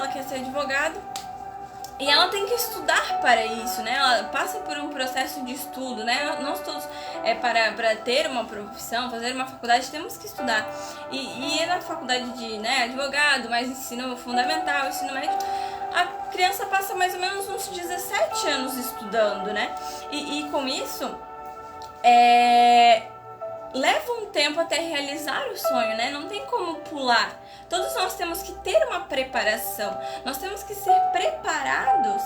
e ela tem que estudar para isso, né? Ela passa por um processo de estudo, né? Nós todos, para ter uma profissão, fazer uma faculdade, temos que estudar. E na faculdade de, né, advogado, mais ensino fundamental, ensino médio, a criança passa mais ou menos uns 17 anos estudando, né? E com isso, leva um tempo até realizar o sonho, né? Não tem como pular. Todos nós temos que ter uma preparação. Nós temos que ser preparados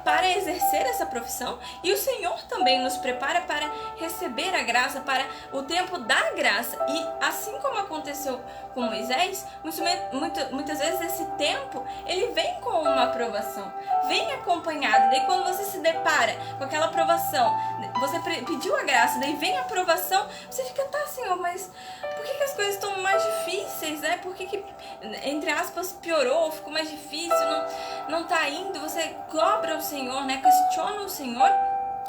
para exercer essa profissão, e o Senhor também nos prepara para receber a graça, para o tempo da graça. E assim como aconteceu com Moisés, muitas vezes esse tempo ele vem com uma aprovação, vem acompanhado. Daí quando você se depara com aquela aprovação, você pediu a graça, daí vem a aprovação, você fica, tá, Senhor, mas por que as coisas estão mais difíceis, né? Por que entre aspas, piorou, ficou mais difícil, não tá indo? Você cobra o Senhor, né? Questiona o Senhor.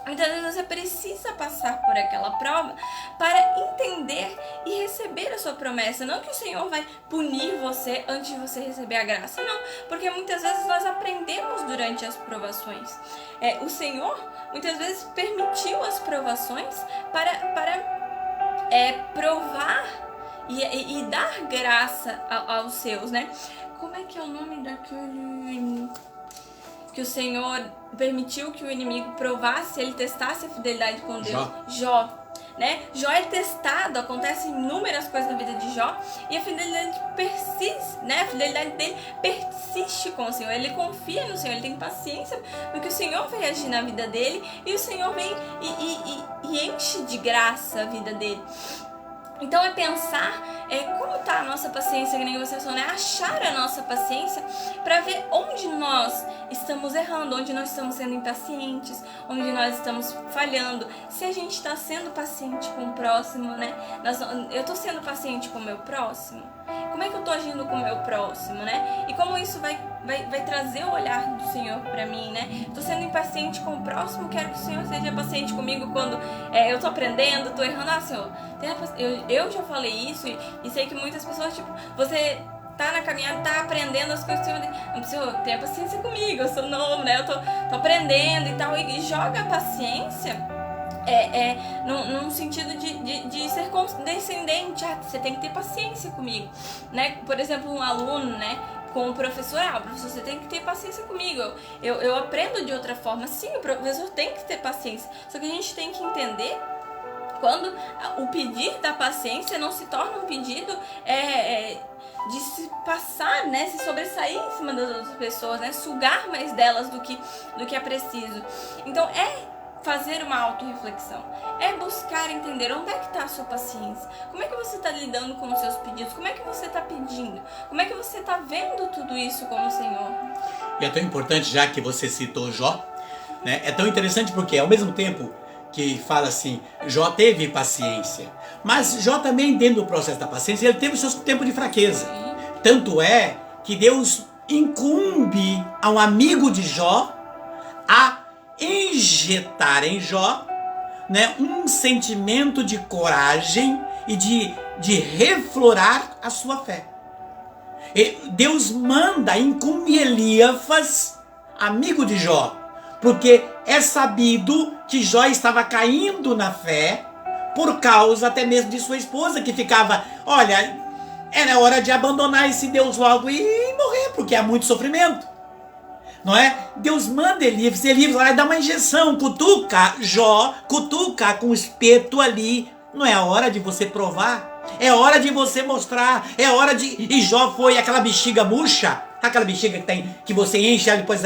Muitas vezes você precisa passar por aquela prova para entender e receber a sua promessa. Não que o Senhor vai punir você antes de você receber a graça, não. Porque muitas vezes nós aprendemos durante as provações. O Senhor muitas vezes permitiu as provações para provar e dar graça aos seus, né? Como é que é o nome daquele que o Senhor permitiu que o inimigo provasse, ele testasse a fidelidade com Deus? Jó. Né? Jó é testado, acontecem inúmeras coisas na vida de Jó e a fidelidade persiste, né? A fidelidade dele persiste com o Senhor, ele confia no Senhor, ele tem paciência porque o Senhor vai agir na vida dele e o Senhor vem e enche de graça a vida dele. Então é pensar como está a nossa paciência, que negociação, né? Achar a nossa paciência para ver onde nós estamos errando, onde nós estamos sendo impacientes, onde nós estamos falhando. Se a gente está sendo paciente com o próximo, né? Eu estou sendo paciente com o meu próximo? Como é que eu estou agindo com o meu próximo, né? E como isso vai trazer o olhar do Senhor para mim, né? Estou sendo impaciente com o próximo, quero que o Senhor seja paciente comigo quando eu estou aprendendo, estou errando. Ah, Senhor, eu já falei isso e sei que muitas pessoas, tipo, você tá na caminhada, tá aprendendo as coisas, Senhor, tenha paciência comigo, eu sou novo, né? Eu tô aprendendo e tal, e joga a paciência num sentido de ser condescendente. Você tem que ter paciência comigo, né? Por exemplo, um aluno, né, com o professor, professor, você tem que ter paciência comigo, eu aprendo de outra forma. Sim, o professor tem que ter paciência, só que a gente tem que entender quando o pedir da paciência não se torna um pedido de se passar, né, se sobressair em cima das outras pessoas, né, sugar mais delas do que é preciso. Então fazer uma autorreflexão, buscar entender onde é que está a sua paciência, como é que você está lidando com os seus pedidos, como é que você está pedindo, como é que você está vendo tudo isso com o Senhor. E é tão importante, já que você citou Jó, né, é tão interessante porque ao mesmo tempo que fala assim, Jó teve paciência, mas Jó também, dentro do processo da paciência, ele teve o seu tempo de fraqueza. Sim. Tanto é que Deus incumbe a um amigo de Jó a injetar em Jó, né, um sentimento de coragem e de reflorar a sua fé. E Deus incumbe Eliafas, amigo de Jó, porque é sabido que Jó estava caindo na fé por causa até mesmo de sua esposa, que ficava, olha, era hora de abandonar esse Deus logo e morrer, porque há muito sofrimento. Não é? Deus manda Elias vai lá e dá uma injeção, cutuca Jó, cutuca com o espeto ali. Não é a hora de você provar, é hora de você mostrar, é hora de... E Jó foi aquela bexiga murcha, aquela bexiga que você enche, depois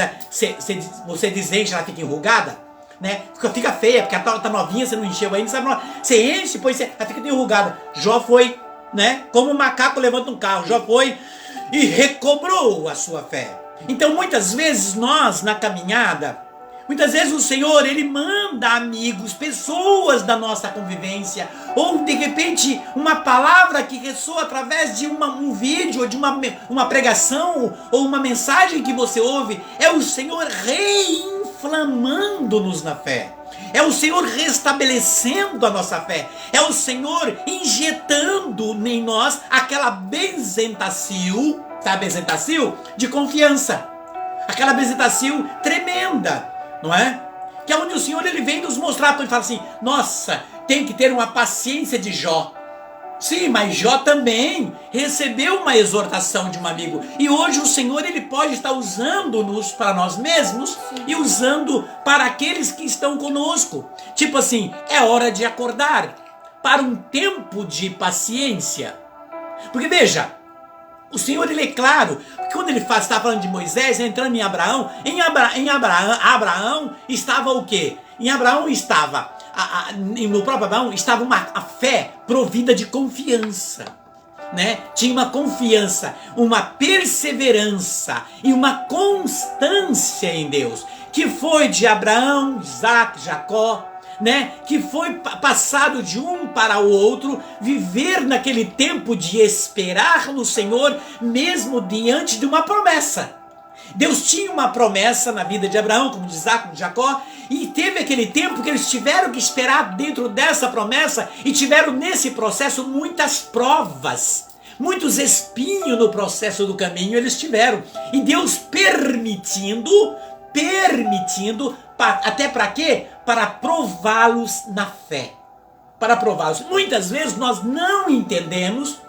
você desenche, ela fica enrugada, né? Fica feia, porque ela tá novinha, você não encheu ainda, sabe? Você enche, depois ela fica enrugada. Jó foi, né? Como um macaco levanta um carro, Jó foi e recobrou a sua fé. Então muitas vezes nós na caminhada, muitas vezes o Senhor ele manda amigos, pessoas da nossa convivência, ou de repente uma palavra que ressoa através de um vídeo, ou de uma pregação, ou uma mensagem que você ouve. É o Senhor reinflamando-nos na fé, é o Senhor restabelecendo a nossa fé, é o Senhor injetando em nós aquela benzentacil, sabe, benzentacil de confiança, aquela benzentacil tremenda, não é? Que é onde o Senhor ele vem nos mostrar, quando ele fala assim, nossa, tem que ter uma paciência de Jó. Sim, mas Jó também recebeu uma exortação de um amigo, e hoje o Senhor ele pode estar usando-nos para nós mesmos e usando para aqueles que estão conosco. Tipo assim, é hora de acordar para um tempo de paciência. Porque veja, o Senhor ele é claro, porque quando ele está falando de Moisés, entrando em Abraão, Abraão estava o quê? Em Abraão estava, no próprio Abraão estava a fé provida de confiança, né? Tinha uma confiança, uma perseverança e uma constância em Deus, que foi de Abraão, Isaac, Jacó, né? Que foi passado de um para o outro, viver naquele tempo de esperar no Senhor, mesmo diante de uma promessa. Deus tinha uma promessa na vida de Abraão, como de Isaac, como de Jacó, e teve aquele tempo que eles tiveram que esperar dentro dessa promessa, e tiveram nesse processo muitas provas, muitos espinhos no processo do caminho eles tiveram, e Deus permitindo, até para quê? Para prová-los na fé, para prová-los. Muitas vezes nós não entendemos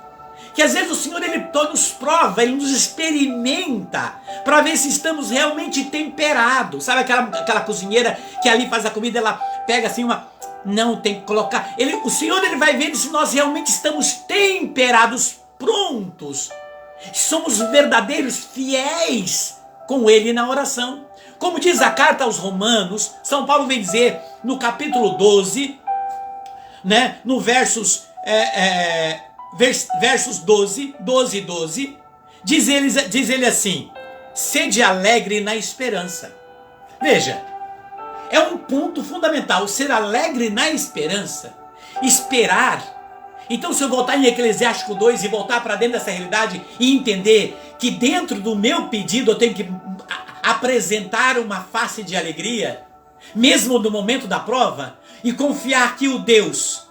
Que às vezes o Senhor ele nos prova, ele nos experimenta para ver se estamos realmente temperados. Sabe aquela cozinheira que ali faz a comida, ela pega assim não, tem que colocar. O Senhor ele vai ver se nós realmente estamos temperados, prontos. Somos verdadeiros fiéis com Ele na oração. Como diz a carta aos Romanos, São Paulo vem dizer no capítulo 12, né, no versos 12 e 12, diz ele assim: sede alegre na esperança. Veja, é um ponto fundamental, ser alegre na esperança, esperar. Então, se eu voltar em Eclesiástico 2 e voltar para dentro dessa realidade e entender que dentro do meu pedido eu tenho que apresentar uma face de alegria, mesmo no momento da prova, e confiar que o Deus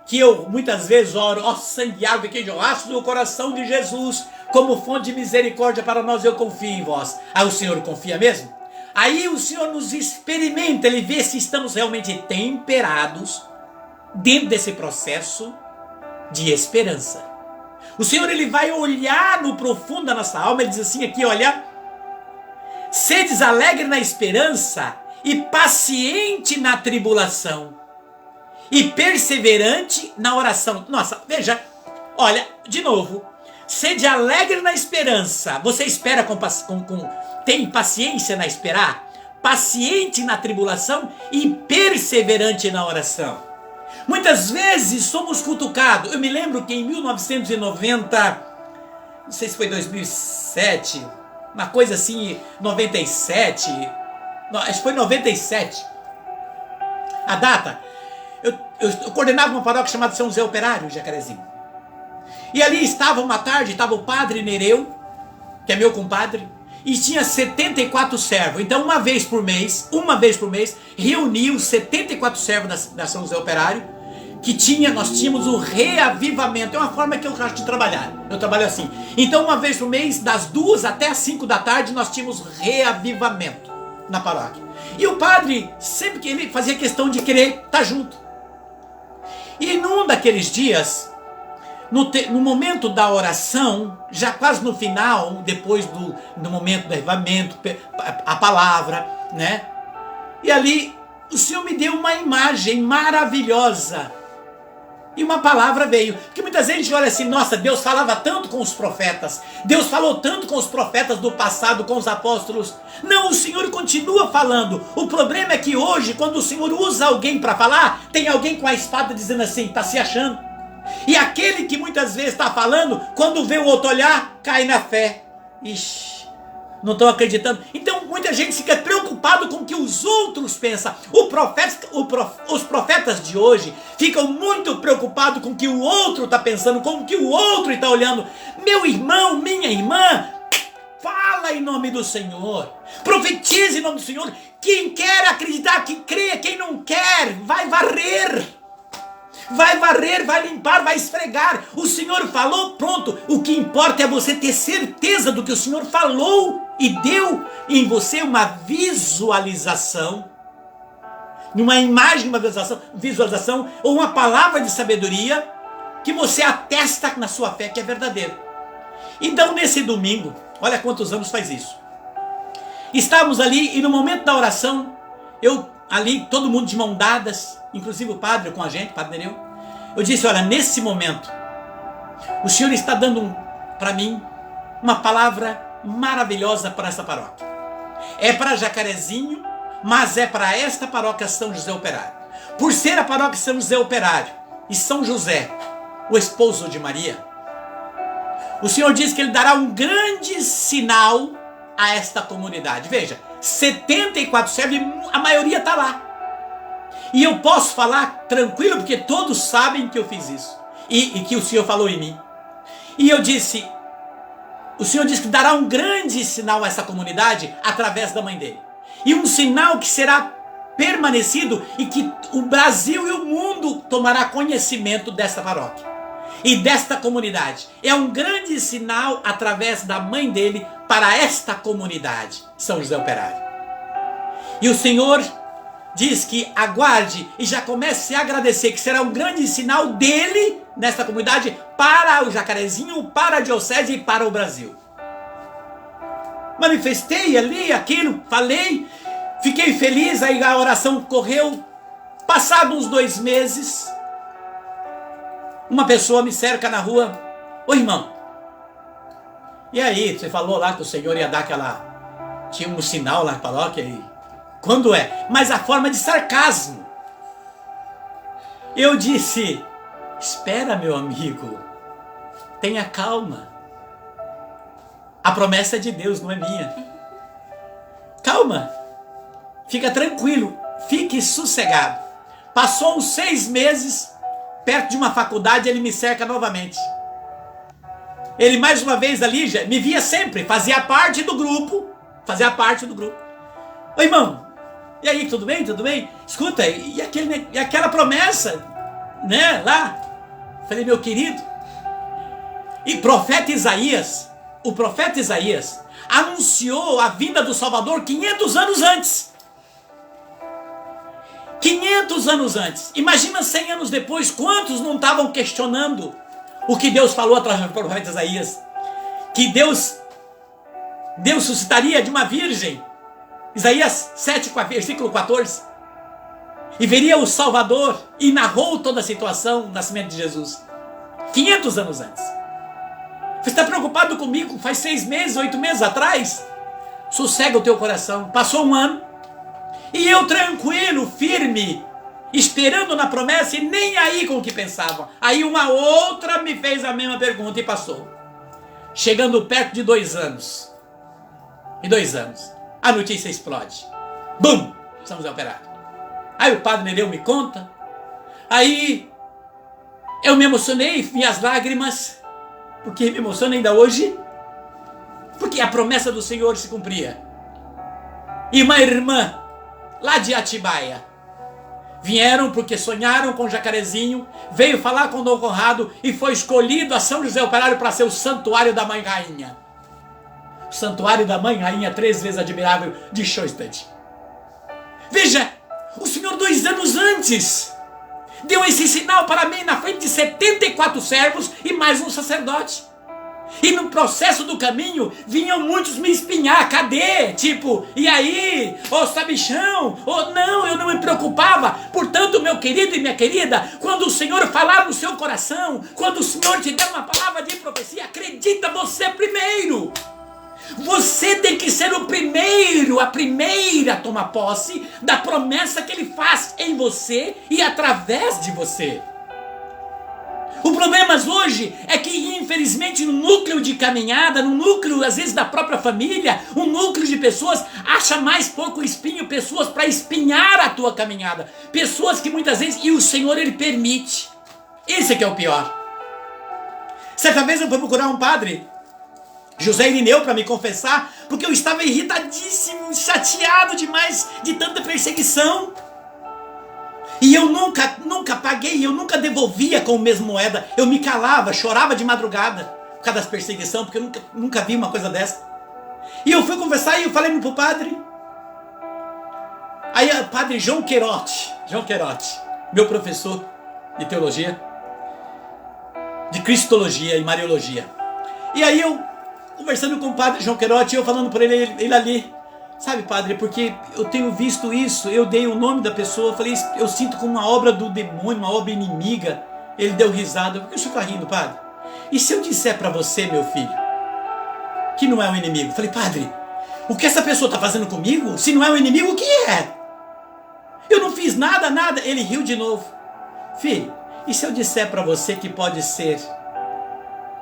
que eu muitas vezes oro, ó sangue, água e queijo, aço do coração de Jesus, como fonte de misericórdia para nós, eu confio em vós. Aí o Senhor confia mesmo? Aí o Senhor nos experimenta, Ele vê se estamos realmente temperados dentro desse processo de esperança. O Senhor ele vai olhar no profundo da nossa alma, Ele diz assim aqui, olha: sedes alegre na esperança e paciente na tribulação e perseverante na oração. Nossa, veja, olha, de novo, sede alegre na esperança. Você espera tem paciência na esperar, paciente na tribulação e perseverante na oração. Muitas vezes somos cutucados. Eu me lembro que em 1990, não sei se foi 2007, uma coisa assim, 97, acho que foi 97, a data. Eu coordenava uma paróquia chamada São José Operário, Jacarezinho. E ali estava uma tarde, estava o padre Nereu, que é meu compadre, e tinha 74 servos. Então uma vez por mês, reunia os 74 servos da São José Operário, nós tínhamos o reavivamento. É uma forma que eu gosto de trabalhar. Eu trabalho assim. Então uma vez por mês, das 2 até as 5 da tarde, nós tínhamos reavivamento na paróquia. E o padre, sempre que ele fazia questão de querer estar junto. E num daqueles dias, no momento da oração, já quase no final, depois do momento do avivamento, a palavra, né? E ali o Senhor me deu uma imagem maravilhosa. E uma palavra veio. Porque muitas vezes a gente olha assim, nossa, Deus falava tanto com os profetas. Deus falou tanto com os profetas do passado, com os apóstolos. Não, o Senhor continua falando. O problema é que hoje, quando o Senhor usa alguém para falar, tem alguém com a espada dizendo assim, está se achando. E aquele que muitas vezes está falando, quando vê o outro olhar, cai na fé. Ixi, não estão acreditando. Então muita gente fica preocupado com o que os outros pensam. Os profetas de hoje ficam muito preocupados com o que o outro está pensando, com o que o outro está olhando. Meu irmão, minha irmã, fala em nome do Senhor. Profetize em nome do Senhor. Quem quer acreditar, que crê. Quem não quer, vai varrer. Vai varrer, vai limpar, vai esfregar. O Senhor falou, pronto. O que importa é você ter certeza do que o Senhor falou e deu em você uma visualização, uma imagem, uma visualização ou uma palavra de sabedoria que você atesta na sua fé que é verdadeiro. Então nesse domingo, olha quantos anos faz isso. Estávamos ali e no momento da oração, ali, todo mundo de mão dadas, inclusive o padre com a gente, o padre Nereu. Eu disse, olha, nesse momento, o Senhor está dando para mim uma palavra maravilhosa para essa paróquia. É para Jacarezinho, mas é para esta paróquia São José Operário. Por ser a paróquia São José Operário e São José, o esposo de Maria, o Senhor diz que Ele dará um grande sinal a esta comunidade. Veja, 74 servos, a maioria está lá. E eu posso falar tranquilo, porque todos sabem que eu fiz isso. E que o Senhor falou em mim. E eu disse, o Senhor disse que dará um grande sinal a essa comunidade através da mãe dele. E um sinal que será permanecido e que o Brasil e o mundo tomará conhecimento desta paróquia. E desta comunidade. É um grande sinal através da mãe dele para esta comunidade, São José Operário. E o Senhor diz que aguarde e já comece a agradecer, que será um grande sinal dele nesta comunidade para o Jacarezinho, para a diocese e para o Brasil. Manifestei ali aquilo, falei, fiquei feliz, aí a oração correu. Passados uns 2 meses, uma pessoa me cerca na rua. Ô irmão, e aí, você falou lá que o Senhor ia dar aquela... Tinha um sinal lá na paróquia e... Quando é? Mas a forma de sarcasmo. Eu disse, espera meu amigo, tenha calma. A promessa é de Deus, não é minha. Calma, fica tranquilo, fique sossegado. Passou uns 6 meses, perto de uma faculdade, ele me cerca novamente. Ele mais uma vez ali, já me via sempre, fazia parte do grupo. Ô irmão, e aí, tudo bem? Tudo bem? Escuta, e aquela promessa, né, lá? Falei, meu querido, e o profeta Isaías anunciou a vinda do Salvador 500 anos antes. 500 anos antes. Imagina 100 anos depois, quantos não estavam questionando o que Deus falou através do profeta Isaías? Que Deus suscitaria de uma virgem. Isaías 7, versículo 14. E veria o Salvador e narrou toda a situação do nascimento de Jesus. 500 anos antes. Você está preocupado comigo? Faz 6 meses, 8 meses atrás? Sossega o teu coração. Passou 1 ano. E eu tranquilo, firme, esperando na promessa e nem aí com o que pensavam. Aí uma outra me fez a mesma pergunta e passou. Chegando perto de 2 anos. Em 2 anos, a notícia explode. Bum! Precisamos operar. Aí o padre Nereu me conta. Aí eu me emocionei, vi as lágrimas. Porque me emociona ainda hoje. Porque a promessa do Senhor se cumpria. E uma irmã lá de Atibaia vieram porque sonharam com o Jacarezinho, veio falar com o Dom Conrado e foi escolhido a São José Operário para ser o Santuário da Mãe Rainha. O Santuário da Mãe Rainha, 3 vezes admirável, de Schoenstatt. Veja, o Senhor 2 anos antes deu esse sinal para mim na frente de 74 servos e mais um sacerdote. E no processo do caminho vinham muitos me espinhar. Cadê? Tipo, e aí? Ô sabichão? Não, eu não me preocupava. Portanto, meu querido e minha querida, quando o Senhor falar no seu coração, quando o Senhor te der uma palavra de profecia, acredita você primeiro. Você tem que ser o primeiro, a primeira a tomar posse da promessa que Ele faz em você e através de você. O problema hoje é que, infelizmente, no núcleo de caminhada, no núcleo, às vezes, da própria família, um núcleo de pessoas acha mais pouco espinho, pessoas para espinhar a tua caminhada. Pessoas que muitas vezes, e o Senhor, Ele permite. Esse é que é o pior. Certa vez eu fui procurar um padre, José Irineu, para me confessar, porque eu estava irritadíssimo, chateado demais de tanta perseguição. E eu nunca paguei, eu nunca devolvia com a mesma moeda. Eu me calava, chorava de madrugada por causa das perseguições, porque eu nunca vi uma coisa dessa. E eu fui conversar e eu falei pro padre. Aí o padre João Queirotti, meu professor de teologia, de cristologia e mariologia. E aí eu, conversando com o padre João Queirotti, eu falando para ele ali, sabe, padre, porque eu tenho visto isso, eu dei o nome da pessoa, falei, eu sinto como uma obra do demônio, uma obra inimiga. Ele deu risada. Por que o senhor está rindo, padre? E se eu disser para você, meu filho, que não é um inimigo? Falei, padre, o que essa pessoa está fazendo comigo? Se não é um inimigo, o que é? Eu não fiz nada. Ele riu de novo. Filho, e se eu disser para você que pode ser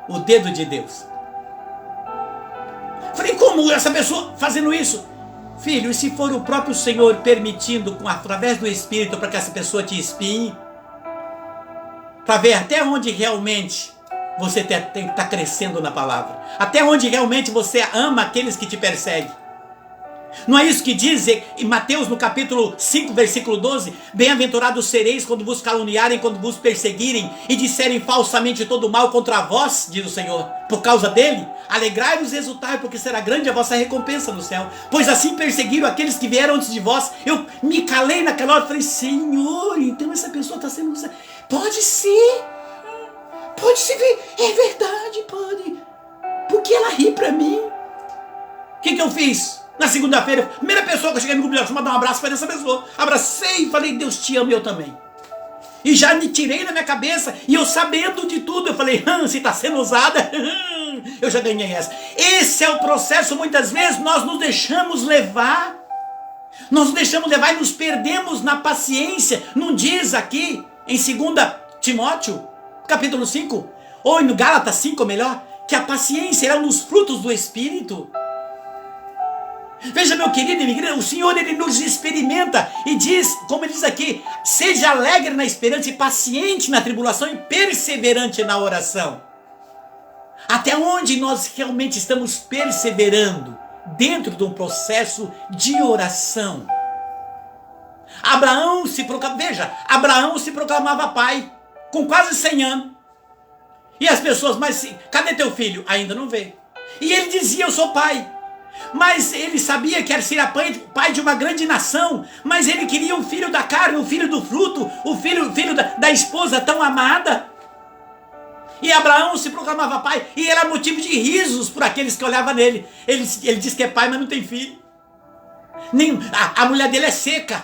o dedo de Deus? Falei, como essa pessoa fazendo isso? Filho, e se for o próprio Senhor permitindo, através do Espírito, para que essa pessoa te espinhe, para ver até onde realmente você está crescendo na palavra, até onde realmente você ama aqueles que te perseguem. Não é isso que diz em Mateus, no capítulo 5, versículo 12? Bem-aventurados sereis quando vos caluniarem, quando vos perseguirem e disserem falsamente todo mal contra vós, diz o Senhor. Por causa dele, alegrai-vos e exultai, porque será grande a vossa recompensa no céu. Pois assim perseguiram aqueles que vieram antes de vós. Eu me calei naquela hora e falei, Senhor, então essa pessoa está sendo... Pode ser ver, é verdade, pode. Porque ela ri pra mim. O que eu fiz? Na segunda-feira, a primeira pessoa que eu cheguei no grupo de mandar um abraço foi dessa pessoa. Abracei e falei, Deus te ama, eu também. E já me tirei na minha cabeça, e eu sabendo de tudo, eu falei, se está sendo usada, eu já ganhei essa. Esse é o processo, muitas vezes nós nos deixamos levar. Nós nos deixamos levar e nos perdemos na paciência. Não diz aqui, em 2 Timóteo, capítulo 5, ou no Gálatas 5, melhor, que a paciência é um dos frutos do Espírito. Veja, meu querido imigrante, o Senhor, Ele nos experimenta e diz, como Ele diz aqui, seja alegre na esperança e paciente na tribulação e perseverante na oração. Até onde nós realmente estamos perseverando dentro de um processo de oração? Abraão se proclamava pai com quase 100 anos. E as pessoas, mas cadê teu filho? Ainda não veio. E ele dizia, eu sou pai. Mas ele sabia que era ser pai de uma grande nação, mas ele queria um filho da carne, um filho do fruto, o filho da esposa tão amada. E Abraão se proclamava pai, e era motivo de risos por aqueles que olhavam nele. Ele diz que é pai, mas não tem filho. A mulher dele é seca.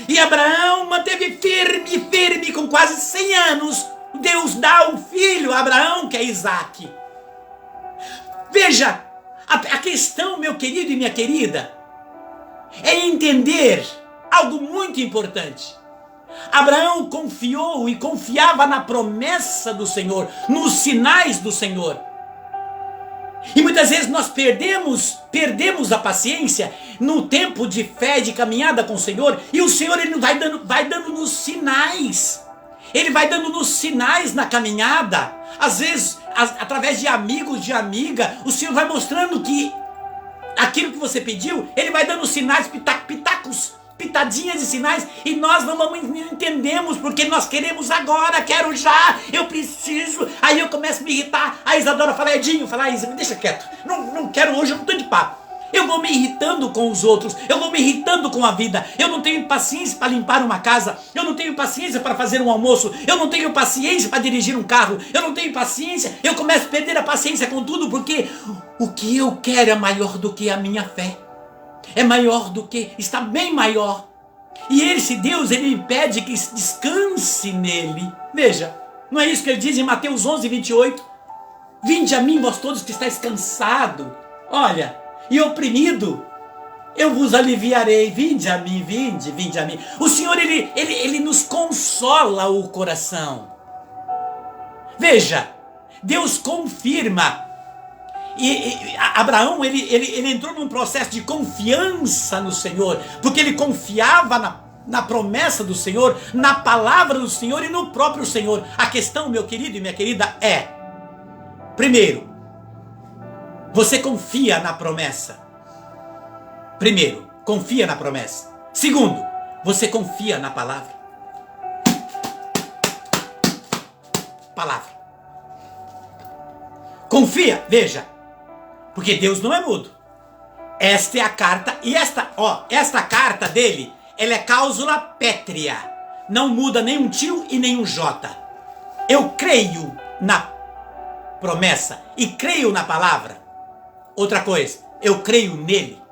E Abraão manteve firme, com quase 100 anos. Deus dá um filho a Abraão, que é Isaque. Veja, a questão, meu querido e minha querida, é entender algo muito importante. Abraão confiou e confiava na promessa do Senhor, nos sinais do Senhor. E muitas vezes nós perdemos a paciência no tempo de fé, de caminhada com o Senhor, e o Senhor ele vai dando nos sinais. Ele vai dando nos sinais na caminhada. Às vezes, através de amigos, de amiga, o Senhor vai mostrando que aquilo que você pediu, Ele vai dando sinais, pitadinhas de sinais, e nós não entendemos, porque nós queremos agora, quero já, eu preciso. Aí eu começo a me irritar. A Isadora fala, Edinho, Isa, me deixa quieto. Não quero hoje, eu não estou de papo. Eu vou me irritando com os outros, eu vou me irritando com a vida. Eu não tenho paciência para limpar uma casa, eu não tenho paciência para fazer um almoço, eu não tenho paciência para dirigir um carro, eu não tenho paciência. Eu começo a perder a paciência com tudo, porque o que eu quero é maior do que a minha fé. É maior do que, está bem maior. E esse Deus, Ele impede que descanse nele. Veja, não é isso que Ele diz em Mateus 11, 28? Vinde a mim, vós todos que estáis cansados, olha, e oprimido, eu vos aliviarei. Vinde a mim, vinde a mim. O Senhor, Ele nos consola o coração. Veja, Deus confirma. E Abraão, ele entrou num processo de confiança no Senhor, porque ele confiava na promessa do Senhor, na palavra do Senhor e no próprio Senhor. A questão, meu querido e minha querida, é: primeiro, você confia na promessa. Primeiro, confia na promessa. Segundo, você confia na palavra. Palavra. Confia, veja. Porque Deus não é mudo. Esta é a carta, e esta carta dele, ela é cláusula pétrea. Não muda nem um tio e nem um jota. Eu creio na promessa e creio na palavra. Outra coisa, eu creio nele.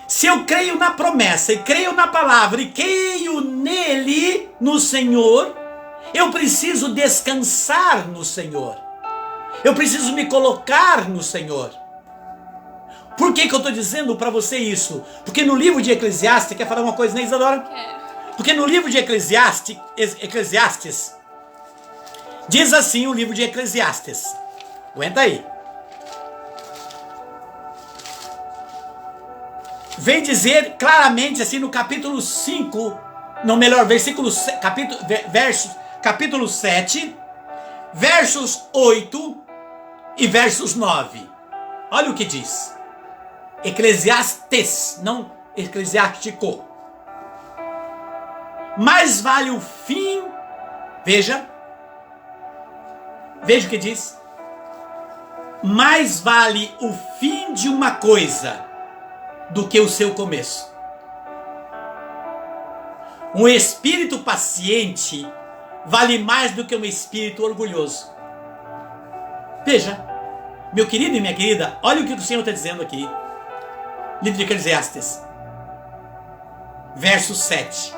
Se eu creio na promessa e creio na palavra e creio nele, no Senhor, eu preciso descansar no Senhor. Eu preciso me colocar no Senhor. Por que eu estou dizendo para você isso? Porque no livro de Eclesiastes, quer falar uma coisa, né, Isadora? Quero. Porque no livro de Eclesiastes, diz assim o livro de Eclesiastes. Aguenta aí. Vem dizer claramente assim no capítulo 5, não melhor, capítulo 7, versos 8 e versos 9. Olha o que diz. Eclesiastes, não eclesiástico. Mais vale o fim, veja o que diz. Mais vale o fim de uma coisa do que o seu começo. Um espírito paciente vale mais do que um espírito orgulhoso. Veja, meu querido e minha querida, olha o que o Senhor está dizendo aqui. Livro de Eclesiastes, versos 7,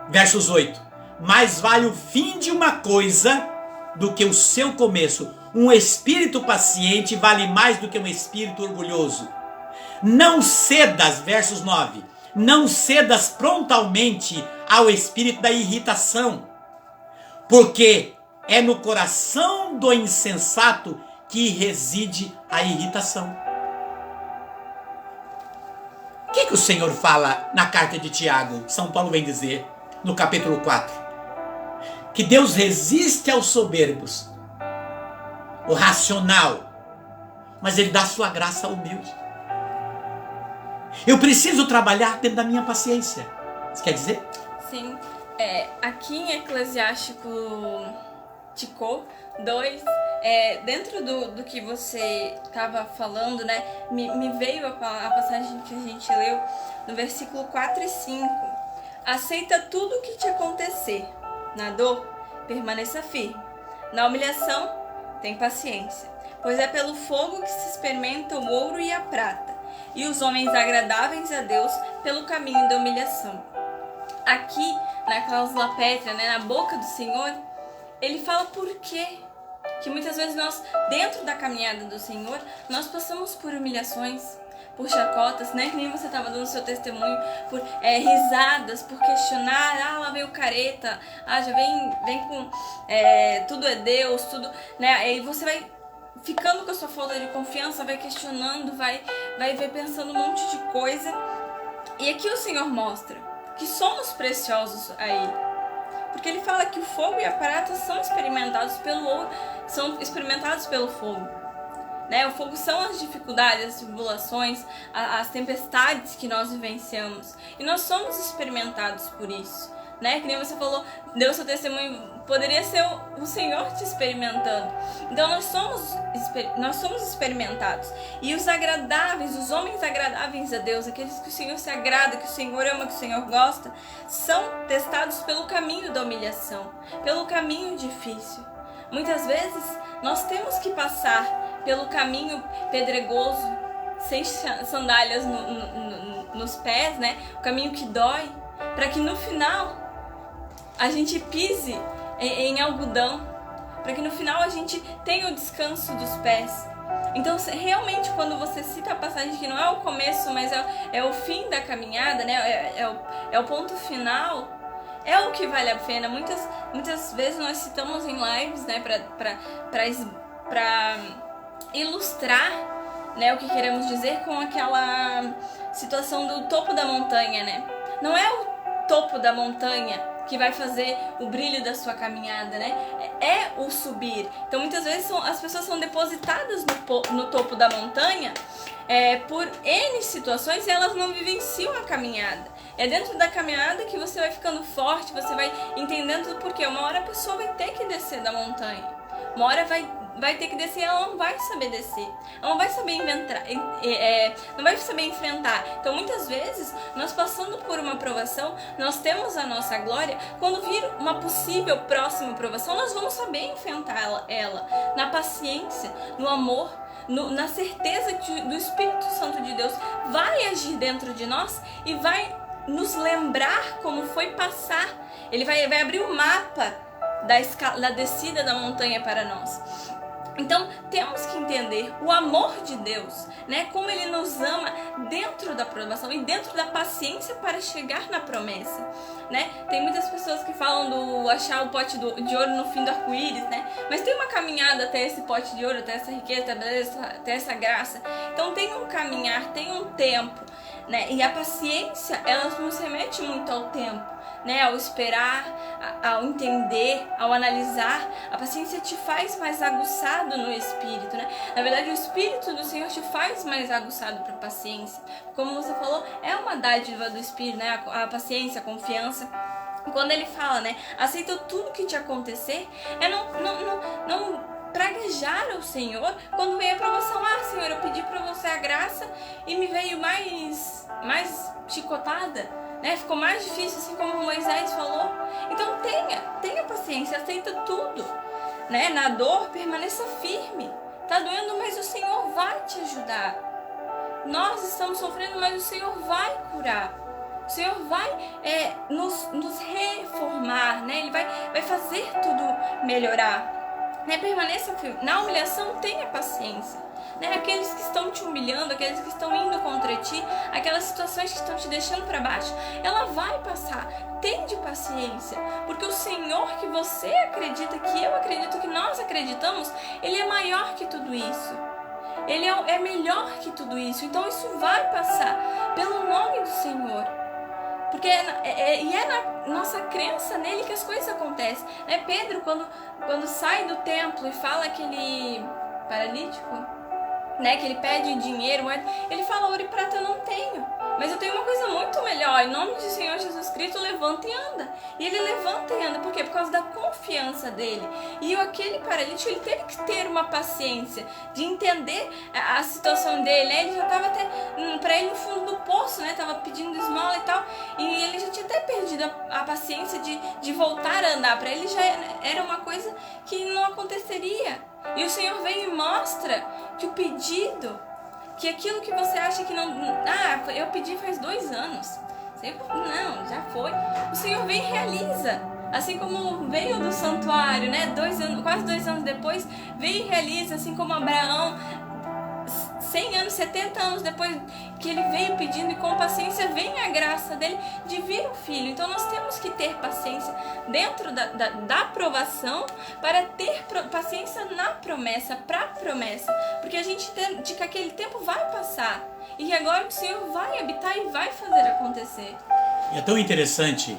versos 8. Mais vale o fim de uma coisa do que o seu começo. Um espírito paciente vale mais do que um espírito orgulhoso. Não cedas, versos 9. Não cedas prontamente ao espírito da irritação, porque é no coração do insensato que reside a irritação. O que o Senhor fala na carta de Tiago? São Paulo vem dizer, no capítulo 4, que Deus resiste aos soberbos, o racional, mas Ele dá sua graça ao humilde. Eu preciso trabalhar dentro da minha paciência. Você quer dizer? Sim. Aqui em Eclesiástico Ticô 2, dentro do que você estava falando, né, me veio a passagem que a gente leu no versículo 4 e 5. Aceita tudo o que te acontecer. Na dor, permaneça firme. Na humilhação, tem paciência. Pois é pelo fogo que se experimenta o ouro e a prata, e os homens agradáveis a Deus pelo caminho da humilhação. Aqui, na cláusula pétrea, né, na boca do Senhor, Ele fala por quê que muitas vezes nós, dentro da caminhada do Senhor, nós passamos por humilhações, por chacotas, né? Que nem você estava dando seu testemunho, por risadas, por questionar, lá veio o careta, já vem com tudo é Deus, tudo, né? Aí você vai ficando com a sua falta de confiança, vai questionando, vai pensando um monte de coisa. E aqui o Senhor mostra que somos preciosos a Ele. Porque Ele fala que o fogo e a prata são experimentados pelo ouro, são experimentados pelo fogo. Né? O fogo são as dificuldades, as tribulações, as tempestades que nós vivenciamos. E nós somos experimentados por isso. Né? Que nem você falou, deu seu testemunho, poderia ser o Senhor te experimentando. Então nós somos experimentados. E os agradáveis, os homens agradáveis a Deus, aqueles que o Senhor se agrada, que o Senhor ama, que o Senhor gosta, são testados pelo caminho da humilhação, pelo caminho difícil. Muitas vezes nós temos que passar pelo caminho pedregoso, sem sandálias nos pés, né? O caminho que dói, para que no final a gente pise em algodão, para que no final a gente tenha o descanso dos pés. Então, realmente, quando você cita a passagem que não é o começo, mas é o fim da caminhada, né? É o ponto final, é o que vale a pena. Muitas vezes nós citamos em lives, né, para ilustrar, né, o que queremos dizer com aquela situação do topo da montanha, né? Não é o topo da montanha que vai fazer o brilho da sua caminhada, né? É o subir. Então, muitas vezes as pessoas são depositadas no topo da montanha por N situações e elas não vivenciam a caminhada. É dentro da caminhada que você vai ficando forte, você vai entendendo o porquê. Uma hora a pessoa vai ter que descer da montanha. Uma hora vai ter que descer e ela não vai saber descer. Ela não vai saber não vai saber enfrentar. Então, muitas vezes, nós passando por uma provação, nós temos a nossa glória. Quando vir uma possível próxima provação, nós vamos saber enfrentar ela na paciência, no amor, na certeza que do Espírito Santo de Deus vai agir dentro de nós e vai nos lembrar como foi passar. Ele vai abrir o mapa da descida da montanha para nós. Então, temos que entender o amor de Deus, né? Como Ele nos ama dentro da provação e dentro da paciência para chegar na promessa, né? Tem muitas pessoas que falam do achar o pote de ouro no fim do arco-íris, né? Mas tem uma caminhada até esse pote de ouro, até essa riqueza, até essa graça. Então, tem um caminhar, tem um tempo, né? E a paciência, ela nos remete muito ao tempo. né? Ao esperar, ao entender, ao analisar. A paciência te faz mais aguçado no espírito, né? Na verdade, o Espírito do Senhor te faz mais aguçado para a paciência. Como você falou, é uma dádiva do Espírito, né? A paciência, a confiança. Quando ele fala, né? Aceita tudo que te acontecer, é não praguejar ao Senhor quando vem a provação. Ah, Senhor, eu pedi para você a graça e me veio mais chicotada, né? Ficou mais difícil, assim como Moisés falou. Então tenha paciência, aceita tudo, né? Na dor, permaneça firme. Tá doendo, mas o Senhor vai te ajudar. Nós estamos sofrendo, mas o Senhor vai curar. O Senhor vai nos reformar, né? Ele vai fazer tudo melhorar. Né? Permaneça firme. Na humilhação, tenha paciência. Né? Aqueles que estão te humilhando, aqueles que estão indo contra ti, aquelas situações que estão te deixando para baixo, ela vai passar. Tende paciência, porque o Senhor que você acredita, que eu acredito, que nós acreditamos, Ele é maior que tudo isso. Ele é melhor que tudo isso. Então isso vai passar pelo nome do Senhor. Porque é na nossa crença nele que as coisas acontecem. Né? Pedro, quando sai do templo e fala aquele paralítico, né, que ele pede dinheiro, ele fala: ouro e prata eu não tenho, mas eu tenho uma coisa muito melhor. Em nome do Senhor Jesus Cristo, levanta e anda. E ele levanta e anda. Por quê? Por causa da confiança dele. E aquele paralítico, ele teve que ter uma paciência de entender a situação dele, né? Ele já estava até para ele no fundo do poço, né? Tava pedindo esmola e tal. E ele já tinha até perdido a paciência de voltar a andar. Para ele já era uma coisa que não aconteceria. E o Senhor vem e mostra que o pedido, que aquilo que você acha que não... Ah, eu pedi faz 2 anos. Não, já foi. O Senhor vem e realiza. Assim como veio do santuário, né? 2 anos, quase 2 anos depois, veio e realiza. Assim como Abraão, 100 anos, 70 anos depois que ele veio pedindo, e com paciência vem a graça dele de vir o filho. Então nós temos que ter paciência dentro da aprovação para ter paciência na promessa, para a promessa. Porque a gente entende que aquele tempo vai passar e agora o Senhor vai habitar e vai fazer acontecer. E é tão interessante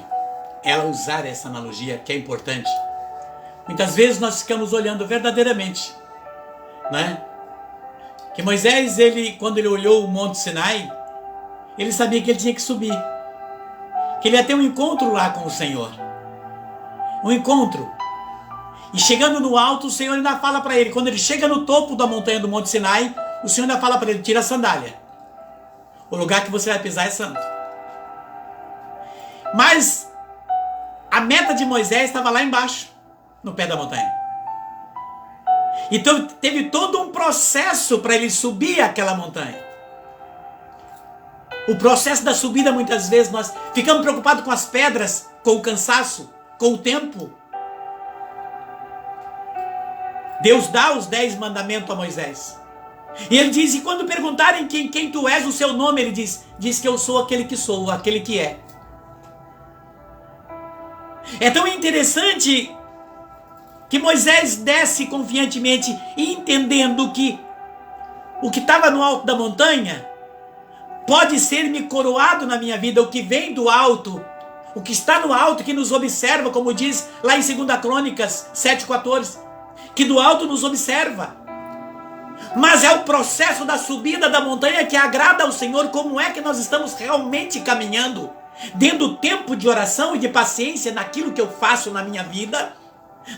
ela usar essa analogia, que é importante. Muitas vezes nós ficamos olhando verdadeiramente, né? Que Moisés, quando ele olhou o Monte Sinai, ele sabia que ele tinha que subir. Que ele ia ter um encontro lá com o Senhor. Um encontro. E chegando no alto, o Senhor ainda fala para ele, quando ele chega no topo da montanha do Monte Sinai, o Senhor ainda fala para ele: tira a sandália. O lugar que você vai pisar é santo. Mas a meta de Moisés estava lá embaixo, no pé da montanha. Então teve todo um processo para ele subir aquela montanha. O processo da subida, muitas vezes nós ficamos preocupados com as pedras, com o cansaço, com o tempo. Deus dá os 10 mandamentos a Moisés. E ele diz, e quando perguntarem quem tu és, o seu nome, ele diz que eu sou aquele que sou, aquele que é. É tão interessante que Moisés desce confiantemente, entendendo que o que estava no alto da montanha pode ser-me coroado na minha vida. O que vem do alto, o que está no alto, que nos observa, como diz lá em 2 Crônicas 7,14, que do alto nos observa. Mas é o processo da subida da montanha que agrada ao Senhor. Como é que nós estamos realmente caminhando, dando tempo de oração e de paciência naquilo que eu faço na minha vida,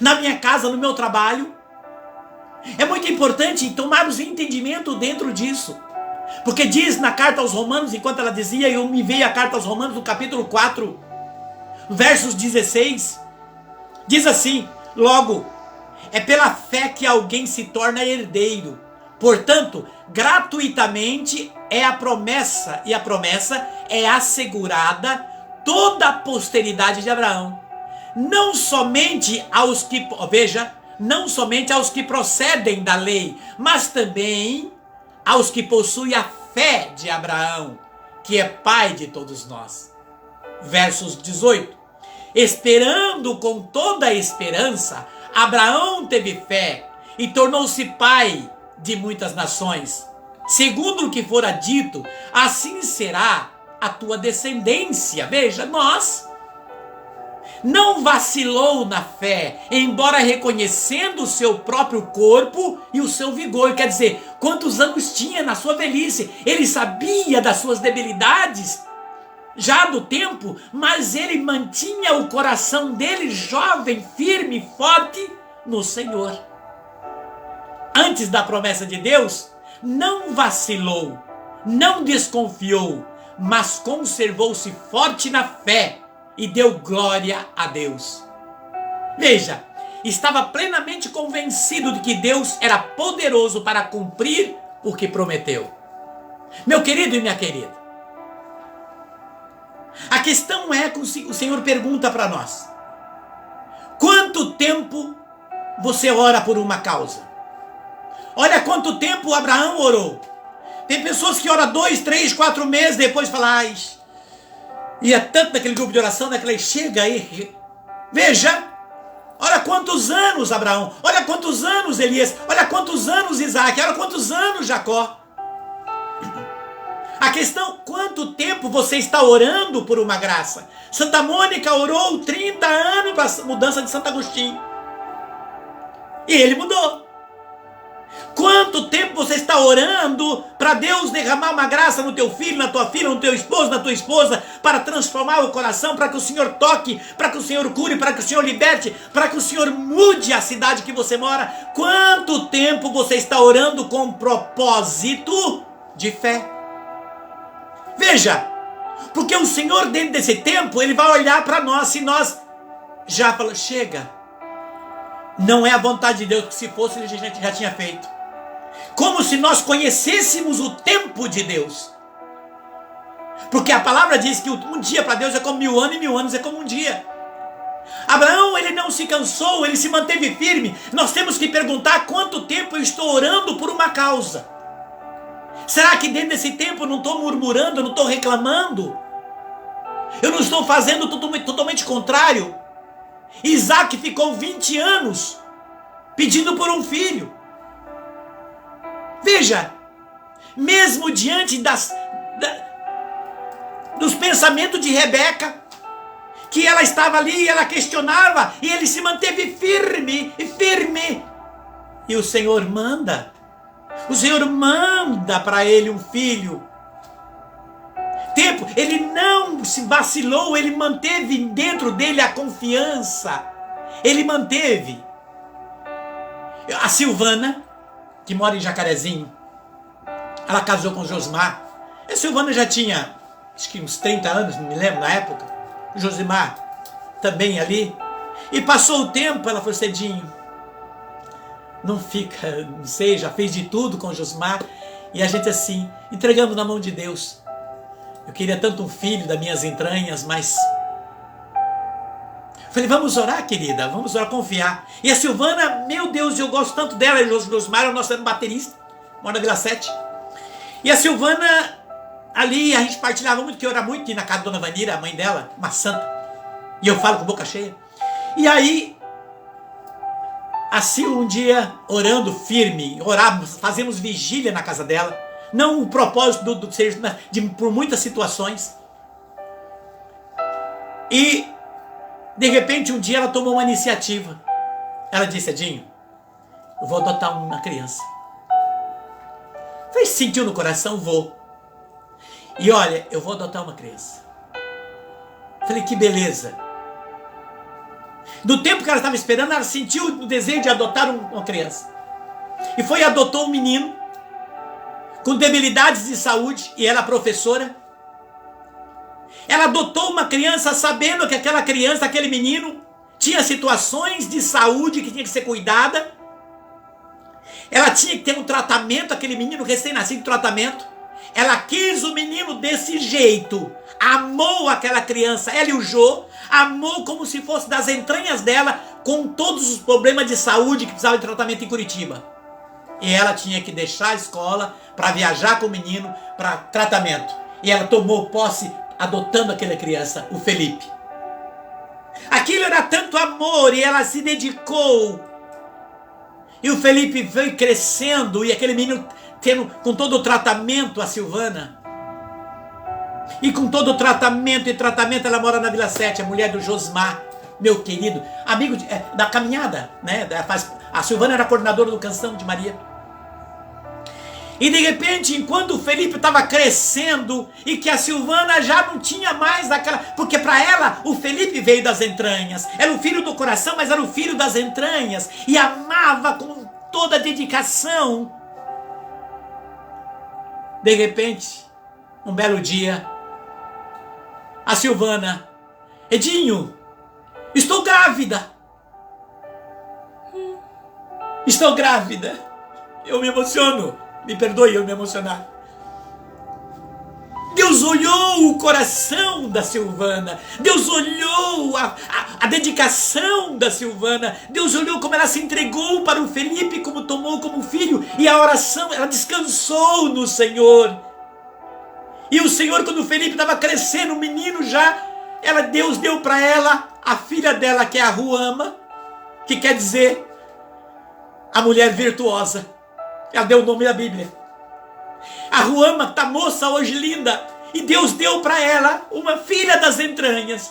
na minha casa, no meu trabalho. É muito importante tomarmos entendimento dentro disso. Porque diz na carta aos Romanos, enquanto ela dizia, eu me veio a carta aos Romanos, no capítulo 4, versos 16, diz assim: logo, é pela fé que alguém se torna herdeiro. Portanto, gratuitamente é a promessa, e a promessa é assegurada toda a posteridade de Abraão. Não somente aos que, não somente aos que procedem da lei, mas também aos que possuem a fé de Abraão, que é pai de todos nós. Versos 18. Esperando com toda a esperança, Abraão teve fé e tornou-se pai de muitas nações. Segundo o que fora dito, assim será a tua descendência. Veja, nós não vacilou na fé, embora reconhecendo o seu próprio corpo e o seu vigor. Quer dizer, quantos anos tinha na sua velhice? Ele sabia das suas debilidades já do tempo, mas ele mantinha o coração dele jovem, firme, forte no Senhor. Antes da promessa de Deus, não vacilou, não desconfiou, mas conservou-se forte na fé e deu glória a Deus. Veja, estava plenamente convencido de que Deus era poderoso para cumprir o que prometeu. Meu querido e minha querida, a questão é que o Senhor pergunta para nós: quanto tempo você ora por uma causa? Olha quanto tempo Abraão orou. Tem pessoas que oram 2, 3, 4 meses, depois falam: ai, ia tanto naquele grupo de oração, naquele chega aí. Veja, olha quantos anos Abraão, olha quantos anos Elias, olha quantos anos Isaac, olha quantos anos Jacó. A questão, quanto tempo você está orando por uma graça? Santa Mônica orou 30 anos para a mudança de Santo Agostinho. E ele mudou. Quanto tempo você está orando para Deus derramar uma graça no teu filho, na tua filha, no teu esposo, na tua esposa, para transformar o coração, para que o Senhor toque, para que o Senhor cure, para que o Senhor liberte, para que o Senhor mude a cidade que você mora? Quanto tempo você está orando com propósito de fé? Veja, porque o Senhor dentro desse tempo, Ele vai olhar para nós, se nós já falamos: chega, não é a vontade de Deus, que se fosse Ele já tinha feito. Como se nós conhecêssemos o tempo de Deus. Porque a palavra diz que um dia para Deus é como 1000 anos, e 1000 anos é como um dia. Abraão, ele não se cansou, ele se manteve firme. Nós temos que perguntar: quanto tempo eu estou orando por uma causa? Será que dentro desse tempo eu não estou murmurando, eu não estou reclamando? Eu não estou fazendo totalmente contrário? Isaac ficou 20 anos pedindo por um filho. Veja, mesmo diante dos pensamentos de Rebeca, que ela estava ali, ela questionava, e ele se manteve firme e firme. E o Senhor manda para ele um filho. Ele não se vacilou, ele manteve dentro dele a confiança. Ele manteve. A Silvana, que mora em Jacarezinho, ela casou com Josimar. A Silvana já tinha, acho que uns 30 anos, não me lembro na época. O Josimar também ali. E passou o tempo, ela falou: Cedinho, não fica, não sei, já fez de tudo com o Josimar. E a gente assim, entregando na mão de Deus. Eu queria tanto um filho das minhas entranhas, mas... Falei: vamos orar, querida, vamos orar, confiar. E a Silvana, meu Deus, eu gosto tanto dela. E o Josimar é o nosso baterista, mora na Vila 7. E a Silvana, ali, a gente partilhava muito, que eu orava muito aqui na casa da Dona Vanira, a mãe dela, uma santa. E eu falo com boca cheia. E aí, a Sil um dia, orando firme, orávamos, fazemos vigília na casa dela. Não o propósito do serviço, por muitas situações. E, de repente, um dia ela tomou uma iniciativa. Ela disse: Edinho, eu vou adotar uma criança. Falei: sentiu no coração? Vou. E olha, eu vou adotar uma criança. Falei: que beleza. Do tempo que ela estava esperando, ela sentiu o desejo de adotar uma criança. E foi e adotou um menino com debilidades de saúde, e ela é professora. Ela adotou uma criança sabendo que aquela criança, aquele menino, tinha situações de saúde que tinha que ser cuidada. Ela tinha que ter um tratamento, aquele menino recém-nascido, tratamento. Ela quis o menino desse jeito. Amou aquela criança, ela e o Jô, amou como se fosse das entranhas dela, com todos os problemas de saúde que precisava de tratamento em Curitiba. E ela tinha que deixar a escola para viajar com o menino para tratamento. E ela tomou posse adotando aquela criança, o Felipe. Aquilo era tanto amor e ela se dedicou. E o Felipe veio crescendo e aquele menino tendo com todo o tratamento, a Silvana. E com todo o tratamento ela mora na Vila 7, a mulher do Josimar. meu querido, amigo da caminhada, né? A Silvana era coordenadora do Canção de Maria. E de repente, enquanto o Felipe estava crescendo e que a Silvana já não tinha mais aquela... Porque para ela, o Felipe veio das entranhas. Era o filho do coração, mas era o filho das entranhas. E amava com toda a dedicação. De repente, um belo dia, a Silvana: Edinho, estou grávida. Estou grávida. Eu me emociono. Me perdoe eu me emocionar. Deus olhou o coração da Silvana. Deus olhou a dedicação da Silvana. Deus olhou como ela se entregou para o Felipe, como tomou como filho. E a oração, ela descansou no Senhor. E o Senhor, quando o Felipe estava crescendo, um menino já, Deus deu para ela a filha dela, que é a Ruama, que quer dizer a mulher virtuosa. Ela deu o nome da Bíblia. A Ruama está moça hoje, linda. E Deus deu para ela uma filha das entranhas.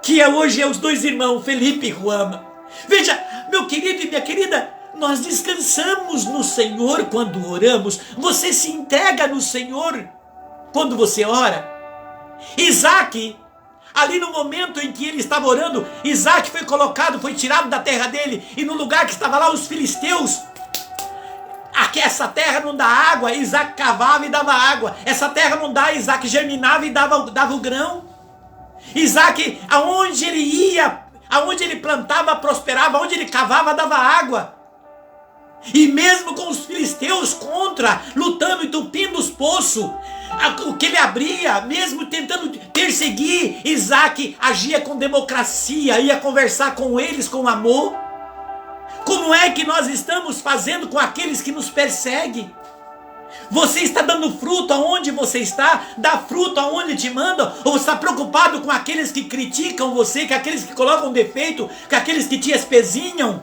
Que hoje é os dois irmãos, Felipe e Ruama. Veja, meu querido e minha querida, nós descansamos no Senhor quando oramos. Você se entrega no Senhor quando você ora. Isaac, ali no momento em que ele estava orando, Isaac foi colocado, foi tirado da terra dele. E no lugar que estava lá os filisteus, aqui essa terra não dá água, Isaac cavava e dava água. Essa terra não dá, Isaac germinava e dava o grão. Isaac, aonde ele ia, aonde ele plantava, prosperava, aonde ele cavava, dava água. E mesmo com os filisteus contra, lutando, entupindo os poços, o que ele abria, mesmo tentando perseguir, Isaac agia com democracia, ia conversar com eles com amor. Como é que nós estamos fazendo com aqueles que nos perseguem? Você está dando fruto aonde você está? Dá fruto aonde te mandam? Ou você está preocupado com aqueles que criticam você, com aqueles que colocam defeito, com aqueles que te espezinham?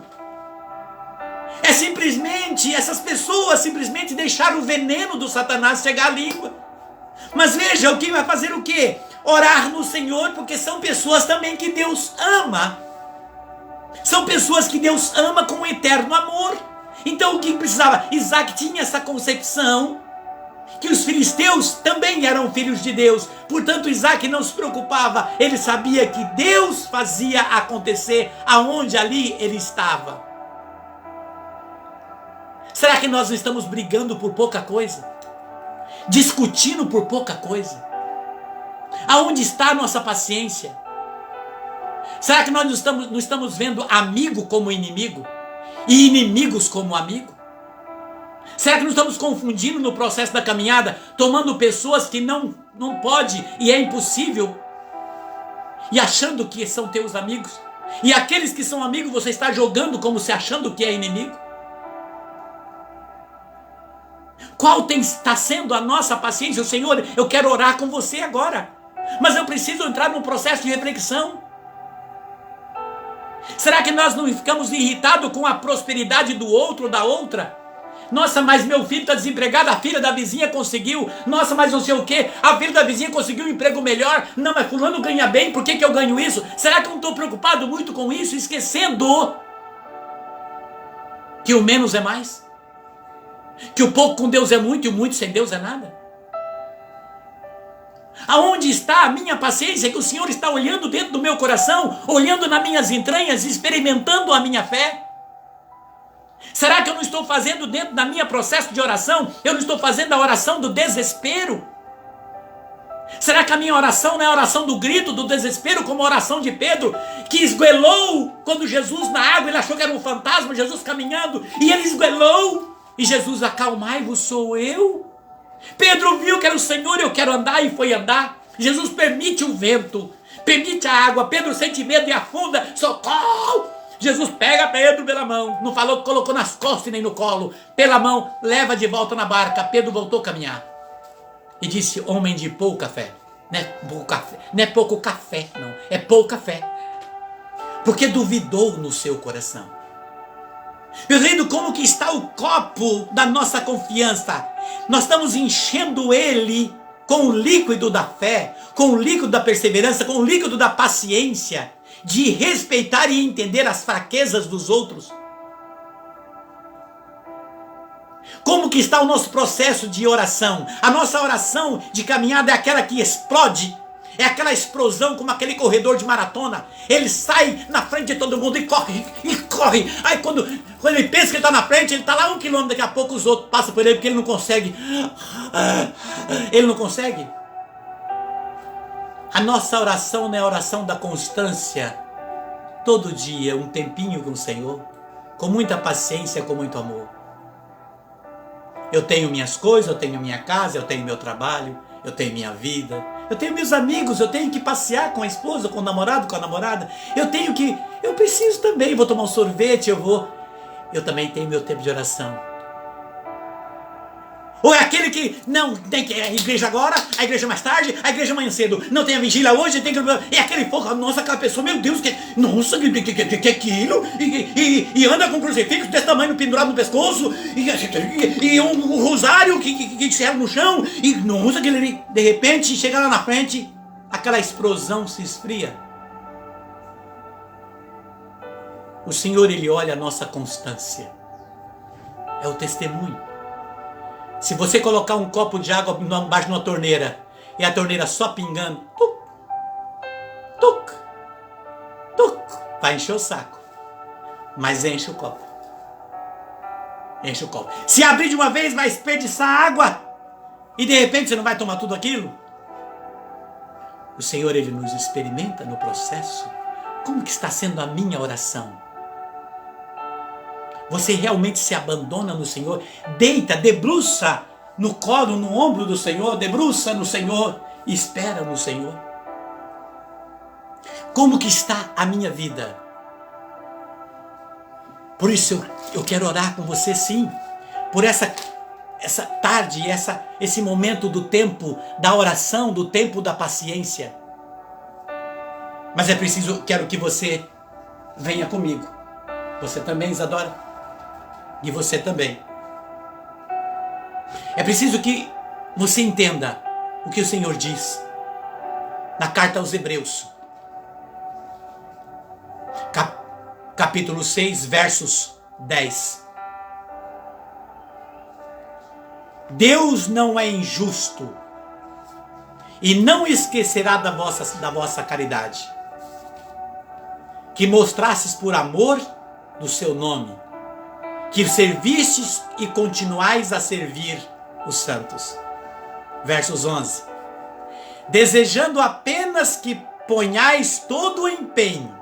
É simplesmente, essas pessoas simplesmente deixaram o veneno do Satanás chegar à língua. Mas veja, o que vai fazer o quê? Orar no Senhor, porque são pessoas também que Deus ama. São pessoas que Deus ama com um eterno amor. Então o que precisava? Isaac tinha essa concepção que os filisteus também eram filhos de Deus. Portanto, Isaac não se preocupava. Ele sabia que Deus fazia acontecer aonde ali ele estava. Será que nós não estamos brigando por pouca coisa? Discutindo por pouca coisa? Aonde está a nossa paciência? Será que nós não estamos vendo amigo como inimigo? E inimigos como amigo? Será que não estamos confundindo no processo da caminhada, tomando pessoas que não pode e é impossível, e achando que são teus amigos? E aqueles que são amigos você está jogando como se achando que é inimigo? Qual está sendo a nossa paciência? O Senhor, eu quero orar com você agora, mas eu preciso entrar num processo de reflexão. Será que nós não ficamos irritados com a prosperidade do outro ou da outra? Nossa, mas meu filho está desempregado, a filha da vizinha conseguiu. Nossa, mas não sei o que, a filha da vizinha conseguiu um emprego melhor. Não, mas fulano ganha bem, por que eu ganho isso? Será que eu não estou preocupado muito com isso, esquecendo que o menos é mais? Que o pouco com Deus é muito e o muito sem Deus é nada? Aonde está a minha paciência que o Senhor está olhando dentro do meu coração, olhando nas minhas entranhas, experimentando a minha fé? Será que eu não estou fazendo dentro da minha processo de oração, eu não estou fazendo a oração do desespero? Será que a minha oração não é a oração do grito, do desespero, como a oração de Pedro, que esguelou quando Jesus na água, ele achou que era um fantasma, Jesus caminhando, e ele esguelou, e Jesus: acalmai-vos, sou eu. Pedro viu que era o Senhor, eu quero andar, e foi andar. Jesus permite o vento, permite a água, Pedro sente medo e afunda, socorro! Jesus pega Pedro pela mão, não falou que colocou nas costas nem no colo, pela mão, leva de volta na barca. Pedro voltou a caminhar e disse: homem de pouca fé. Não é pouco café, não, é pouca fé, porque duvidou no seu coração. Meu querido, como que está o copo da nossa confiança? Nós estamos enchendo ele com o líquido da fé, com o líquido da perseverança, com o líquido da paciência, de respeitar e entender as fraquezas dos outros? Como que está o nosso processo de oração? A nossa oração de caminhada é aquela que explode, é aquela explosão como aquele corredor de maratona. Ele sai na frente de todo mundo e corre, e corre. Aí quando ele pensa que ele está na frente, ele está lá 1 quilômetro, daqui a pouco os outros passam por ele porque ele não consegue. Ele não consegue. A nossa oração não é a oração da constância. Todo dia, um tempinho com o Senhor, com muita paciência, com muito amor. Eu tenho minhas coisas, eu tenho minha casa, eu tenho meu trabalho, eu tenho minha vida, eu tenho meus amigos, eu tenho que passear com a esposa, com o namorado, com a namorada. Eu preciso também, vou tomar um sorvete, eu também tenho meu tempo de oração. Ou é aquele que não tem que ir à igreja agora, a igreja mais tarde, a igreja amanhã cedo. Não tem a vigília hoje, tem que... É aquele fogo, nossa, aquela pessoa, meu Deus, nossa, que aquilo? E anda com um crucifixo desse tamanho pendurado no pescoço, e um rosário que serve no chão, e nossa, de repente, chega lá na frente, aquela explosão se esfria. O Senhor, Ele olha a nossa constância. É o testemunho. Se você colocar um copo de água embaixo de uma torneira e a torneira só pingando, tuc, tuc, tuc, vai encher o saco. Mas enche o copo. Enche o copo. Se abrir de uma vez, vai desperdiçar água. E de repente você não vai tomar tudo aquilo. O Senhor, Ele nos experimenta no processo. Como que está sendo a minha oração? Você realmente se abandona no Senhor? Deita, debruça no colo, no ombro do Senhor, debruça no Senhor e espera no Senhor. Como que está a minha vida? Por isso eu quero orar com você, sim, por essa tarde, esse momento do tempo da oração, do tempo da paciência. Mas é preciso, quero que você venha comigo. Você também, Isadora? E você também. É preciso que você entenda o que o Senhor diz na carta aos Hebreus. Capítulo 6, versos 10. Deus não é injusto e não esquecerá da vossa caridade, que mostrastes por amor do seu nome, que servistes e continuais a servir os santos. Versos 11. Desejando apenas que ponhais todo o empenho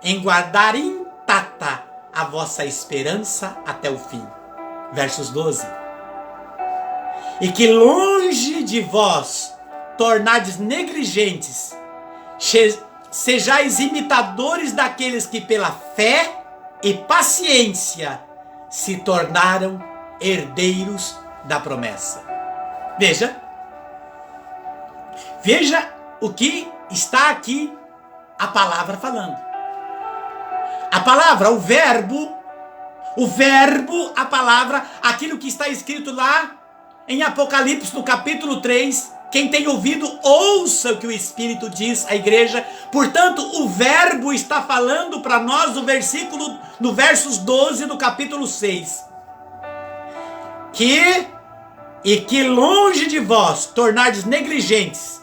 em guardar intacta a vossa esperança até o fim. Versos 12. E que longe de vós tornardes negligentes, sejais imitadores daqueles que pela fé e paciência se tornaram herdeiros da promessa. Veja o que está aqui a palavra falando. A palavra, o verbo, a palavra, aquilo que está escrito lá em Apocalipse, no capítulo 3, quem tem ouvido, ouça o que o Espírito diz à igreja. Portanto, o verbo está falando para nós no versos 12 do capítulo 6. Que longe de vós tornardes negligentes,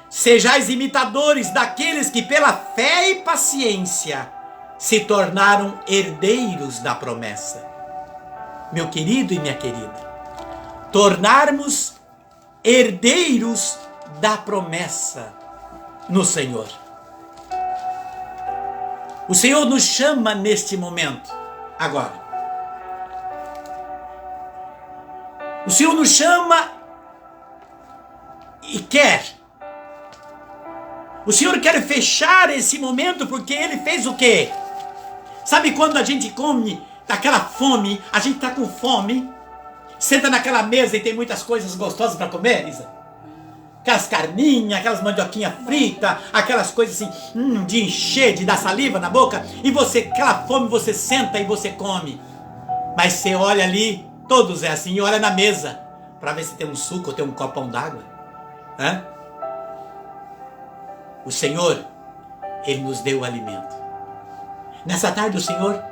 sejais imitadores daqueles que pela fé e paciência se tornaram herdeiros da promessa. Meu querido e minha querida, tornarmos herdeiros da promessa no Senhor. O Senhor nos chama neste momento, agora. O Senhor nos chama e quer. O Senhor quer fechar esse momento porque Ele fez o quê? Sabe quando a gente come daquela fome, a gente está com fome, senta naquela mesa e tem muitas coisas gostosas para comer, Isa? Aquelas carninhas, aquelas mandioquinhas fritas, aquelas coisas assim, de encher, de dar saliva na boca. E você, aquela fome, você senta e você come. Mas você olha ali, todos é assim, e olha na mesa, para ver se tem um suco ou tem um copão d'água. Hã? O Senhor, Ele nos deu o alimento. Nessa tarde o Senhor,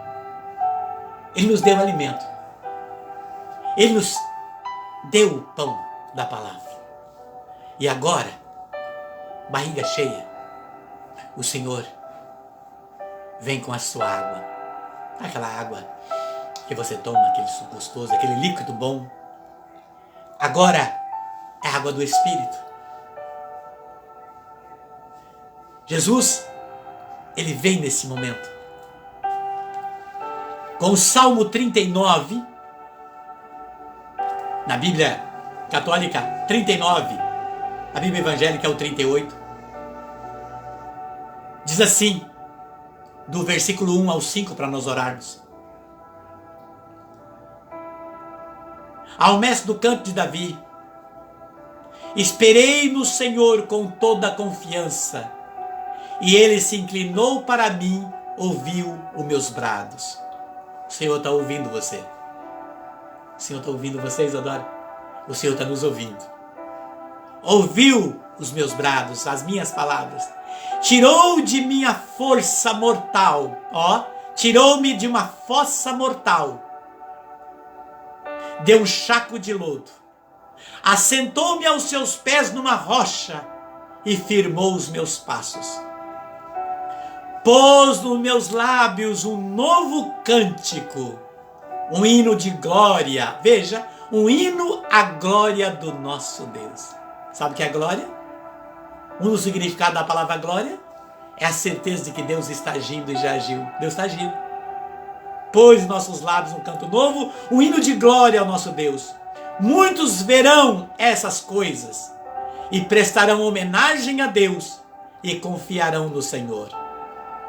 Ele nos deu o alimento. Ele nos deu o pão da palavra. E agora, barriga cheia, o Senhor vem com a sua água. Aquela água que você toma, aquele suco gostoso, aquele líquido bom. Agora é a água do Espírito. Jesus, Ele vem nesse momento. Com o Salmo 39, na Bíblia Católica, 39, a Bíblia Evangélica é o 38. Diz assim, do versículo 1 ao 5, para nós orarmos. Ao mestre do canto de Davi, esperei no Senhor com toda a confiança, e Ele se inclinou para mim, ouviu os meus brados. O Senhor está ouvindo você. O Senhor está ouvindo você, Isadora? O Senhor está nos ouvindo. Ouviu os meus brados, as minhas palavras. Tirou de minha força mortal. Tirou-me de uma fossa mortal. Deu um chaco de lodo. Assentou-me aos seus pés numa rocha e firmou os meus passos. Pôs nos meus lábios um novo cântico, um hino de glória. Veja, um hino à glória do nosso Deus. Sabe o que é glória? Um dos significados da palavra glória é a certeza de que Deus está agindo e já agiu. Deus está agindo. Pôs em nossos lábios um canto novo, um hino de glória ao nosso Deus. Muitos verão essas coisas e prestarão homenagem a Deus e confiarão no Senhor.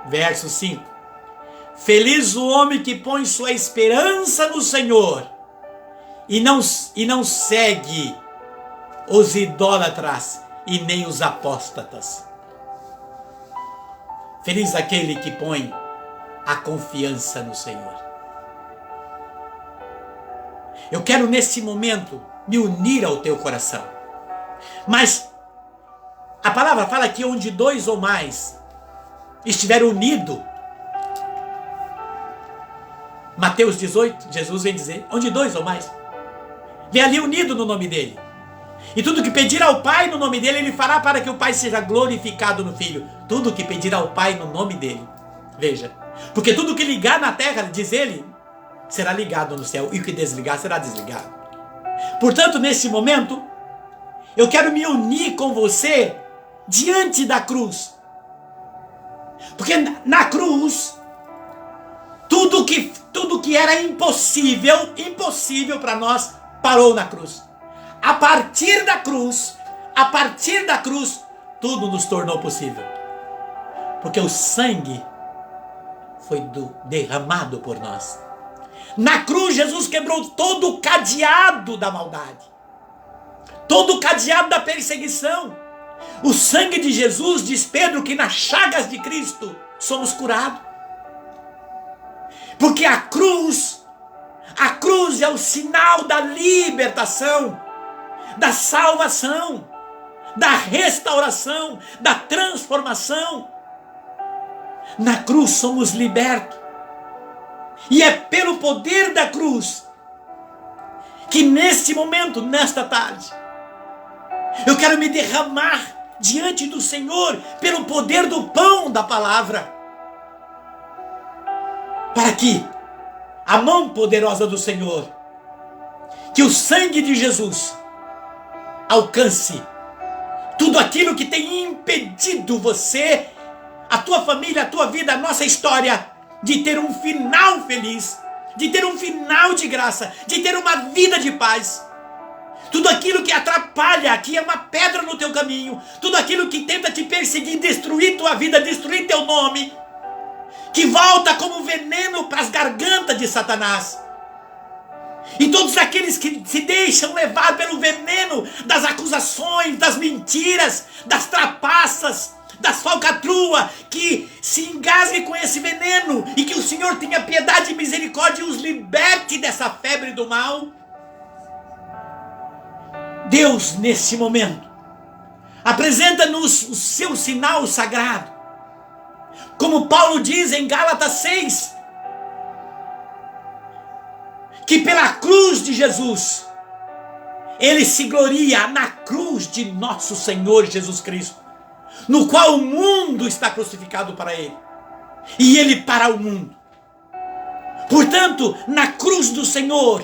Verso 5. Feliz o homem que põe sua esperança no Senhor e não segue os idólatras e nem os apóstatas. Feliz aquele que põe a confiança no Senhor. Eu quero nesse momento me unir ao teu coração. Mas a palavra fala que onde dois ou mais estiveram unidos, Mateus 18, Jesus vem dizer, onde dois ou mais, vem ali unido no nome dele. E tudo que pedir ao Pai no nome dele, ele fará para que o Pai seja glorificado no Filho. Tudo que pedir ao Pai no nome dele. Veja, porque tudo que ligar na terra, diz ele, será ligado no céu, e o que desligar será desligado. Portanto, nesse momento, eu quero me unir com você diante da cruz. Porque na cruz, tudo que era impossível para nós, parou na cruz. A partir da cruz, tudo nos tornou possível. Porque o sangue foi derramado por nós. Na cruz, Jesus quebrou todo o cadeado da maldade. Todo o cadeado da perseguição. O sangue de Jesus, diz Pedro, que nas chagas de Cristo somos curados. Porque a cruz é o sinal da libertação, da salvação, da restauração, da transformação. Na cruz somos libertos. E é pelo poder da cruz que neste momento, nesta tarde, eu quero me derramar diante do Senhor pelo poder do pão da palavra. Para que a mão poderosa do Senhor, que o sangue de Jesus alcance tudo aquilo que tem impedido você, a tua família, a tua vida, a nossa história, de ter um final feliz, de ter um final de graça, de ter uma vida de paz. Tudo aquilo que atrapalha, que é uma pedra no teu caminho, tudo aquilo que tenta te perseguir, destruir tua vida, destruir teu nome, que volta como veneno para as gargantas de Satanás. E todos aqueles que se deixam levar pelo veneno das acusações, das mentiras, das trapaças, das falcatruas, que se engasgue com esse veneno e que o Senhor tenha piedade e misericórdia e os liberte dessa febre do mal. Deus, nesse momento, Apresenta-nos o seu sinal sagrado. Como Paulo diz em Gálatas 6, que pela cruz de Jesus, ele se gloria na cruz de nosso Senhor Jesus Cristo, no qual o mundo está crucificado para ele, e ele para o mundo. Portanto, na cruz do Senhor,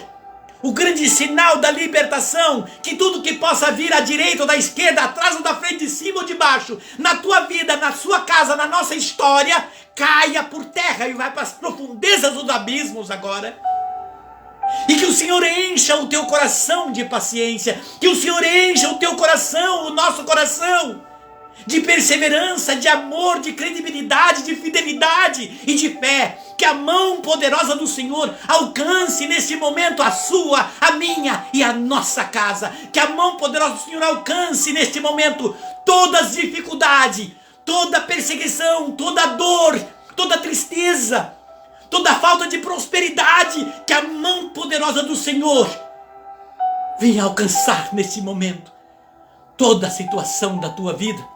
o grande sinal da libertação, que tudo que possa vir à direita ou da esquerda, atrás ou da frente, de cima ou de baixo, na tua vida, na sua casa, na nossa história, caia por terra e vai para as profundezas dos abismos agora. E que o Senhor encha o teu coração de paciência, que o Senhor encha o teu coração, o nosso coração, de perseverança, de amor, de credibilidade, de fidelidade e de fé. Que a mão poderosa do Senhor alcance nesse momento a sua, a minha e a nossa casa. Que a mão poderosa do Senhor alcance neste momento todas as dificuldades, toda perseguição, toda dor, toda tristeza, toda falta de prosperidade. Que a mão poderosa do Senhor venha alcançar nesse momento toda a situação da tua vida.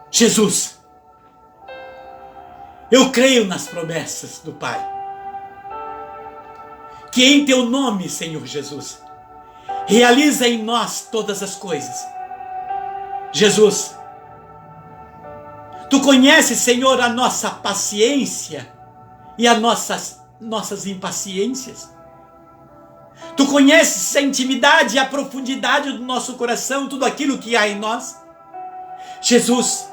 Jesus, eu creio nas promessas do Pai, que em teu nome, Senhor Jesus, realiza em nós todas as coisas. Jesus, tu conheces, Senhor, a nossa paciência e as nossas impaciências. Tu conheces a intimidade e a profundidade do nosso coração, tudo aquilo que há em nós. Jesus,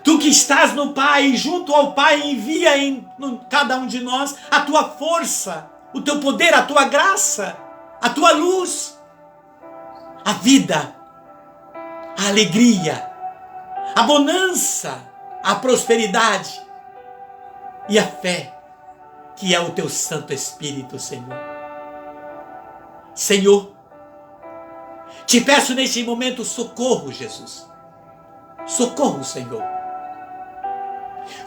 tu que estás no Pai, junto ao Pai, envia em cada um de nós a tua força, o teu poder, a tua graça, a tua luz, a vida, a alegria, a bonança, a prosperidade e a fé, que é o teu Santo Espírito, Senhor. Senhor, te peço neste momento socorro, Jesus. Socorro, Senhor.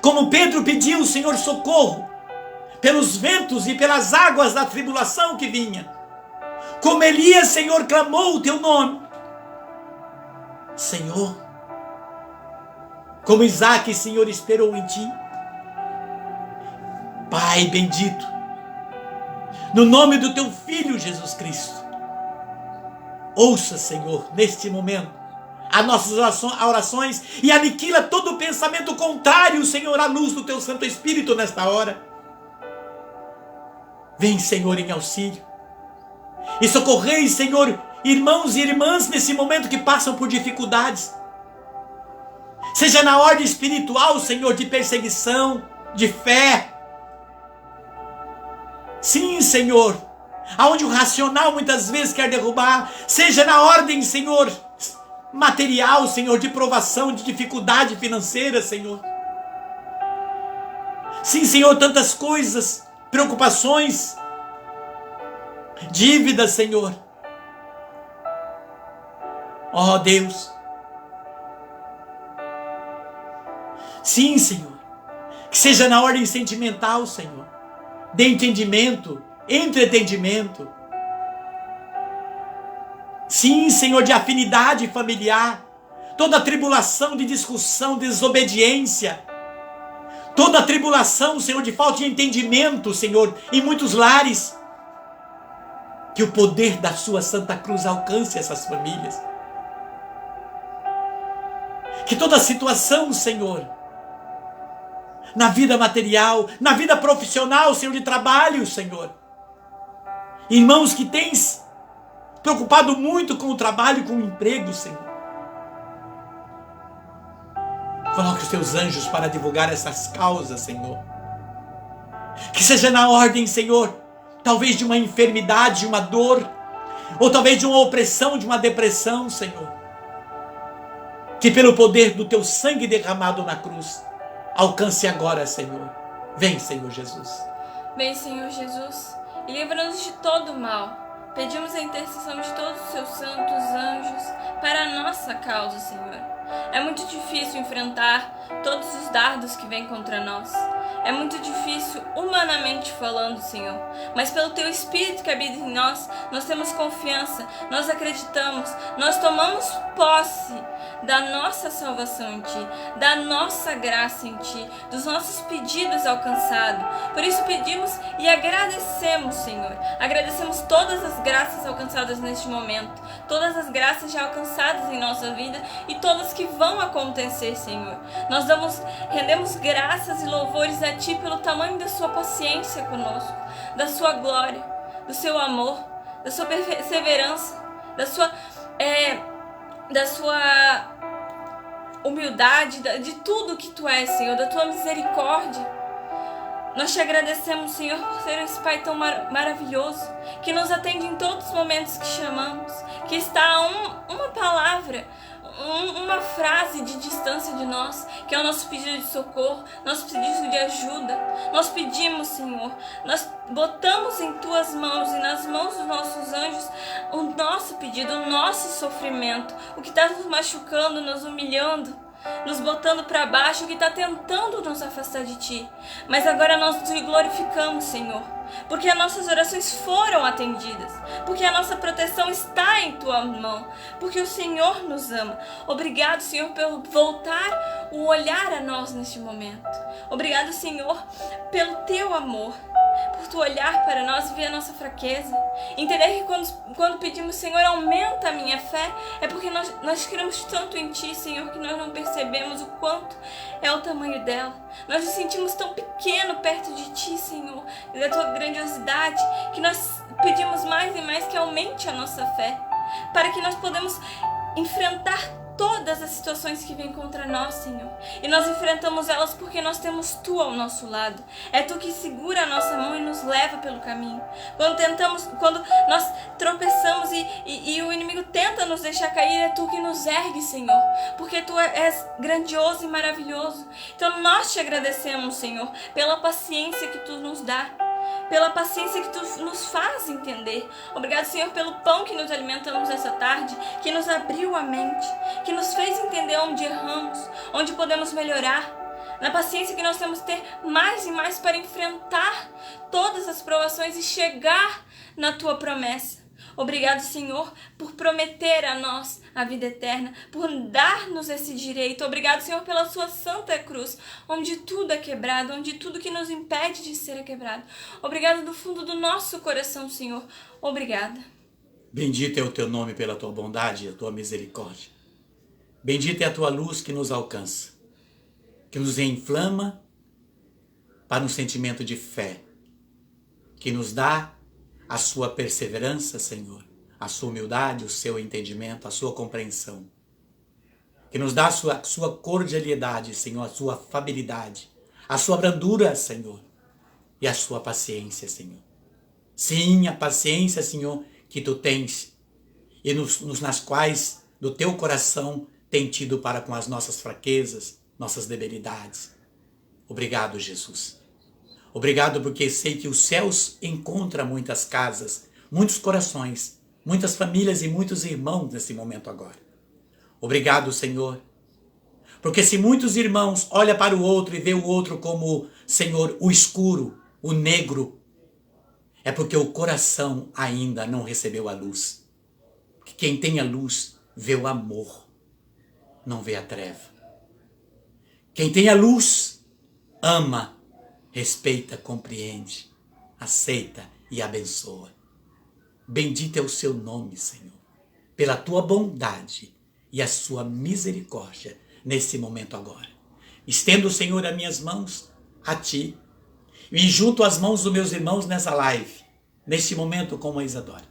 Como Pedro pediu, Senhor, socorro pelos ventos e pelas águas da tribulação que vinha. Como Elias, Senhor, clamou o teu nome. Senhor, como Isaac, Senhor, esperou em ti. Pai bendito, no nome do teu Filho Jesus Cristo, ouça, Senhor, neste momento, as nossas orações e aniquila todo o pensamento contrário, Senhor, à luz do teu Santo Espírito nesta hora. Vem, Senhor, em auxílio. E socorrei, Senhor, irmãos e irmãs nesse momento que passam por dificuldades. Seja na ordem espiritual, Senhor, de perseguição, de fé. Sim, Senhor, aonde o racional muitas vezes quer derrubar. Seja na ordem, Senhor, material, Senhor, de provação, de dificuldade financeira, Senhor. Sim, Senhor, tantas coisas, preocupações, dívidas, Senhor. Ó Deus. Sim, Senhor, que seja na ordem sentimental, Senhor, de entendimento, entretenimento. Sim, Senhor, de afinidade familiar, toda tribulação de discussão, desobediência, toda tribulação, Senhor, de falta de entendimento, Senhor, em muitos lares. Que o poder da sua Santa Cruz alcance essas famílias. Que toda situação, Senhor, na vida material, na vida profissional, Senhor, de trabalho, Senhor. Irmãos que tens preocupado muito com o trabalho, com o emprego, Senhor. Coloque os teus anjos para divulgar essas causas, Senhor. Que seja na ordem, Senhor, talvez de uma enfermidade, de uma dor, ou talvez de uma opressão, de uma depressão, Senhor. Que pelo poder do teu sangue derramado na cruz, alcance agora, Senhor. Vem, Senhor Jesus. Vem, Senhor Jesus, e livra-nos de todo o mal. Pedimos a intercessão de todos os seus santos anjos para a nossa causa, Senhor. É muito difícil enfrentar todos os dardos que vêm contra nós. É muito difícil, humanamente falando, Senhor. Mas pelo Teu Espírito que habita em nós, nós temos confiança, nós acreditamos, nós tomamos posse da nossa salvação em Ti, da nossa graça em Ti, dos nossos pedidos alcançados. Por isso pedimos e agradecemos, Senhor. Agradecemos todas as graças alcançadas neste momento, todas as graças já alcançadas em nossa vida e todas que vão acontecer, Senhor. Nós rendemos graças e louvores a Ti pelo tamanho da Sua paciência conosco, da Sua glória, do Seu amor, da Sua perseverança, da Sua humildade, de tudo que Tu és, Senhor, da Tua misericórdia. Nós Te agradecemos, Senhor, por ser esse Pai tão maravilhoso, que nos atende em todos os momentos que chamamos, que está a uma palavra, uma frase de distância de nós, que é o nosso pedido de socorro, nosso pedido de ajuda. Nós pedimos, Senhor, nós botamos em Tuas mãos e nas mãos dos nossos anjos o nosso pedido, o nosso sofrimento, o que está nos machucando, nos humilhando, nos botando para baixo, que está tentando nos afastar de Ti. Mas agora nós Te glorificamos, Senhor, porque as nossas orações foram atendidas, porque a nossa proteção está em Tua mão, porque o Senhor nos ama. Obrigado, Senhor, pelo voltar o olhar a nós neste momento. Obrigado, Senhor, pelo Teu amor, por Tu olhar para nós e ver a nossa fraqueza. Entender que quando pedimos, Senhor, aumenta a minha fé, é porque nós cremos tanto em Ti, Senhor, que nós não percebemos o quanto é o tamanho dela. Nós nos sentimos tão pequeno perto de Ti, Senhor, e da Tua grandiosidade, que nós pedimos mais e mais que aumente a nossa fé, para que nós podemos enfrentar todas as situações que vêm contra nós, Senhor. E nós enfrentamos elas porque nós temos Tu ao nosso lado. É Tu que segura a nossa mão e nos leva pelo caminho. Quando nós tropeçamos e o inimigo tenta nos deixar cair, é Tu que nos ergue, Senhor, porque Tu és grandioso e maravilhoso. Então nós Te agradecemos, Senhor, pela paciência que Tu nos dá, pela paciência que Tu nos faz entender. Obrigado, Senhor, pelo pão que nos alimentamos essa tarde, que nos abriu a mente, que nos fez entender onde erramos, onde podemos melhorar, na paciência que nós temos que ter mais e mais para enfrentar todas as provações e chegar na Tua promessa. Obrigado, Senhor, por prometer a nós a vida eterna, por dar-nos esse direito. Obrigado, Senhor, pela Sua santa cruz, onde tudo é quebrado, onde tudo que nos impede de ser é quebrado. Obrigado do fundo do nosso coração, Senhor. Obrigada. Bendito é o Teu nome pela Tua bondade e a Tua misericórdia. Bendita é a Tua luz que nos alcança, que nos inflama para um sentimento de fé, que nos dá a Sua perseverança, Senhor, a Sua humildade, o Seu entendimento, a Sua compreensão. Que nos dá a sua cordialidade, Senhor, a Sua afabilidade, a Sua brandura, Senhor, e a Sua paciência, Senhor. Sim, a paciência, Senhor, que Tu tens e nas quais do Teu coração tem tido para com as nossas fraquezas, nossas debilidades. Obrigado, Jesus. Obrigado porque sei que os céus encontram muitas casas, muitos corações, muitas famílias e muitos irmãos nesse momento agora. Obrigado, Senhor, porque se muitos irmãos olham para o outro e vê o outro como, Senhor, o escuro, o negro, é porque o coração ainda não recebeu a luz. Porque quem tem a luz vê o amor, não vê a treva. Quem tem a luz ama, respeita, compreende, aceita e abençoa. Bendito é o Seu nome, Senhor, pela Tua bondade e a Sua misericórdia nesse momento agora. Estendo, Senhor, as minhas mãos a Ti e junto as mãos dos meus irmãos nessa live, neste momento com a Isadora.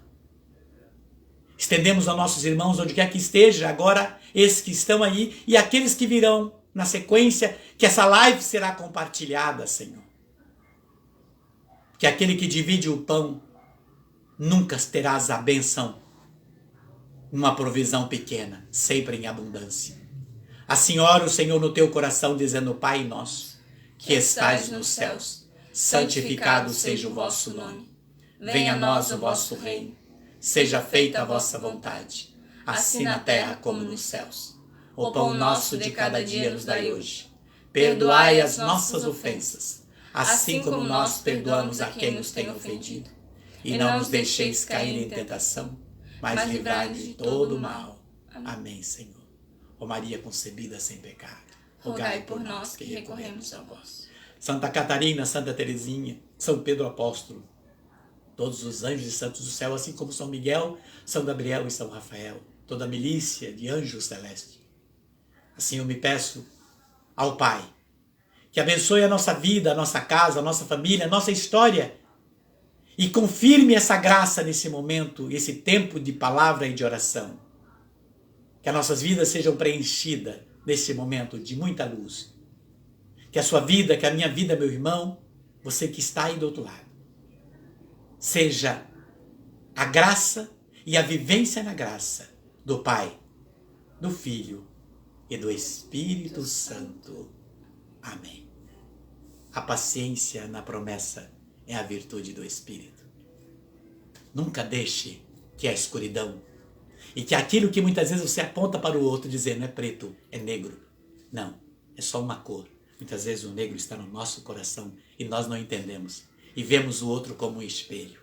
Estendemos aos nossos irmãos onde quer que esteja agora, esses que estão aí e aqueles que virão na sequência, que essa live será compartilhada, Senhor. Que aquele que divide o pão nunca terás a bênção, uma provisão pequena, sempre em abundância. Assim ora o Senhor no teu coração, dizendo: Pai nosso, que estais nos céus, santificado seja o vosso nome. Venha a nós o vosso reino. Seja feita a vossa vontade, assim na terra como nos céus. O pão nosso de cada dia nos dai hoje. Perdoai as nossas ofensas, assim como nós perdoamos a quem nos tem ofendido. E não nos deixeis cair em tentação, mas livrai-nos de todo o mal. Amém, Senhor. Ó Maria concebida sem pecado, rogai por nós que recorremos a vós. Santa Catarina, Santa Teresinha, São Pedro Apóstolo, todos os anjos e santos do céu, assim como São Miguel, São Gabriel e São Rafael, toda a milícia de anjos celestes. Assim eu me peço ao Pai, que abençoe a nossa vida, a nossa casa, a nossa família, a nossa história, e confirme essa graça nesse momento, esse tempo de palavra e de oração. Que as nossas vidas sejam preenchidas nesse momento de muita luz. Que a sua vida, que a minha vida, meu irmão, você que está aí do outro lado, seja a graça e a vivência na graça do Pai, do Filho e do Espírito Santo. Amém. A paciência na promessa é a virtude do Espírito. Nunca deixe que a escuridão e que aquilo que muitas vezes você aponta para o outro dizendo é preto, é negro. Não, é só uma cor. Muitas vezes o negro está no nosso coração e nós não entendemos. E vemos o outro como um espelho,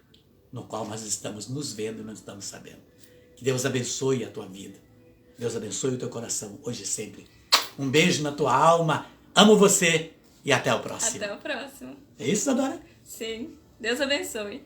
no qual nós estamos nos vendo e não estamos sabendo. Que Deus abençoe a tua vida. Deus abençoe o teu coração, hoje e sempre. Um beijo na tua alma. Amo você e até o próximo. Até o próximo. É isso, Adora? Sim. Deus abençoe.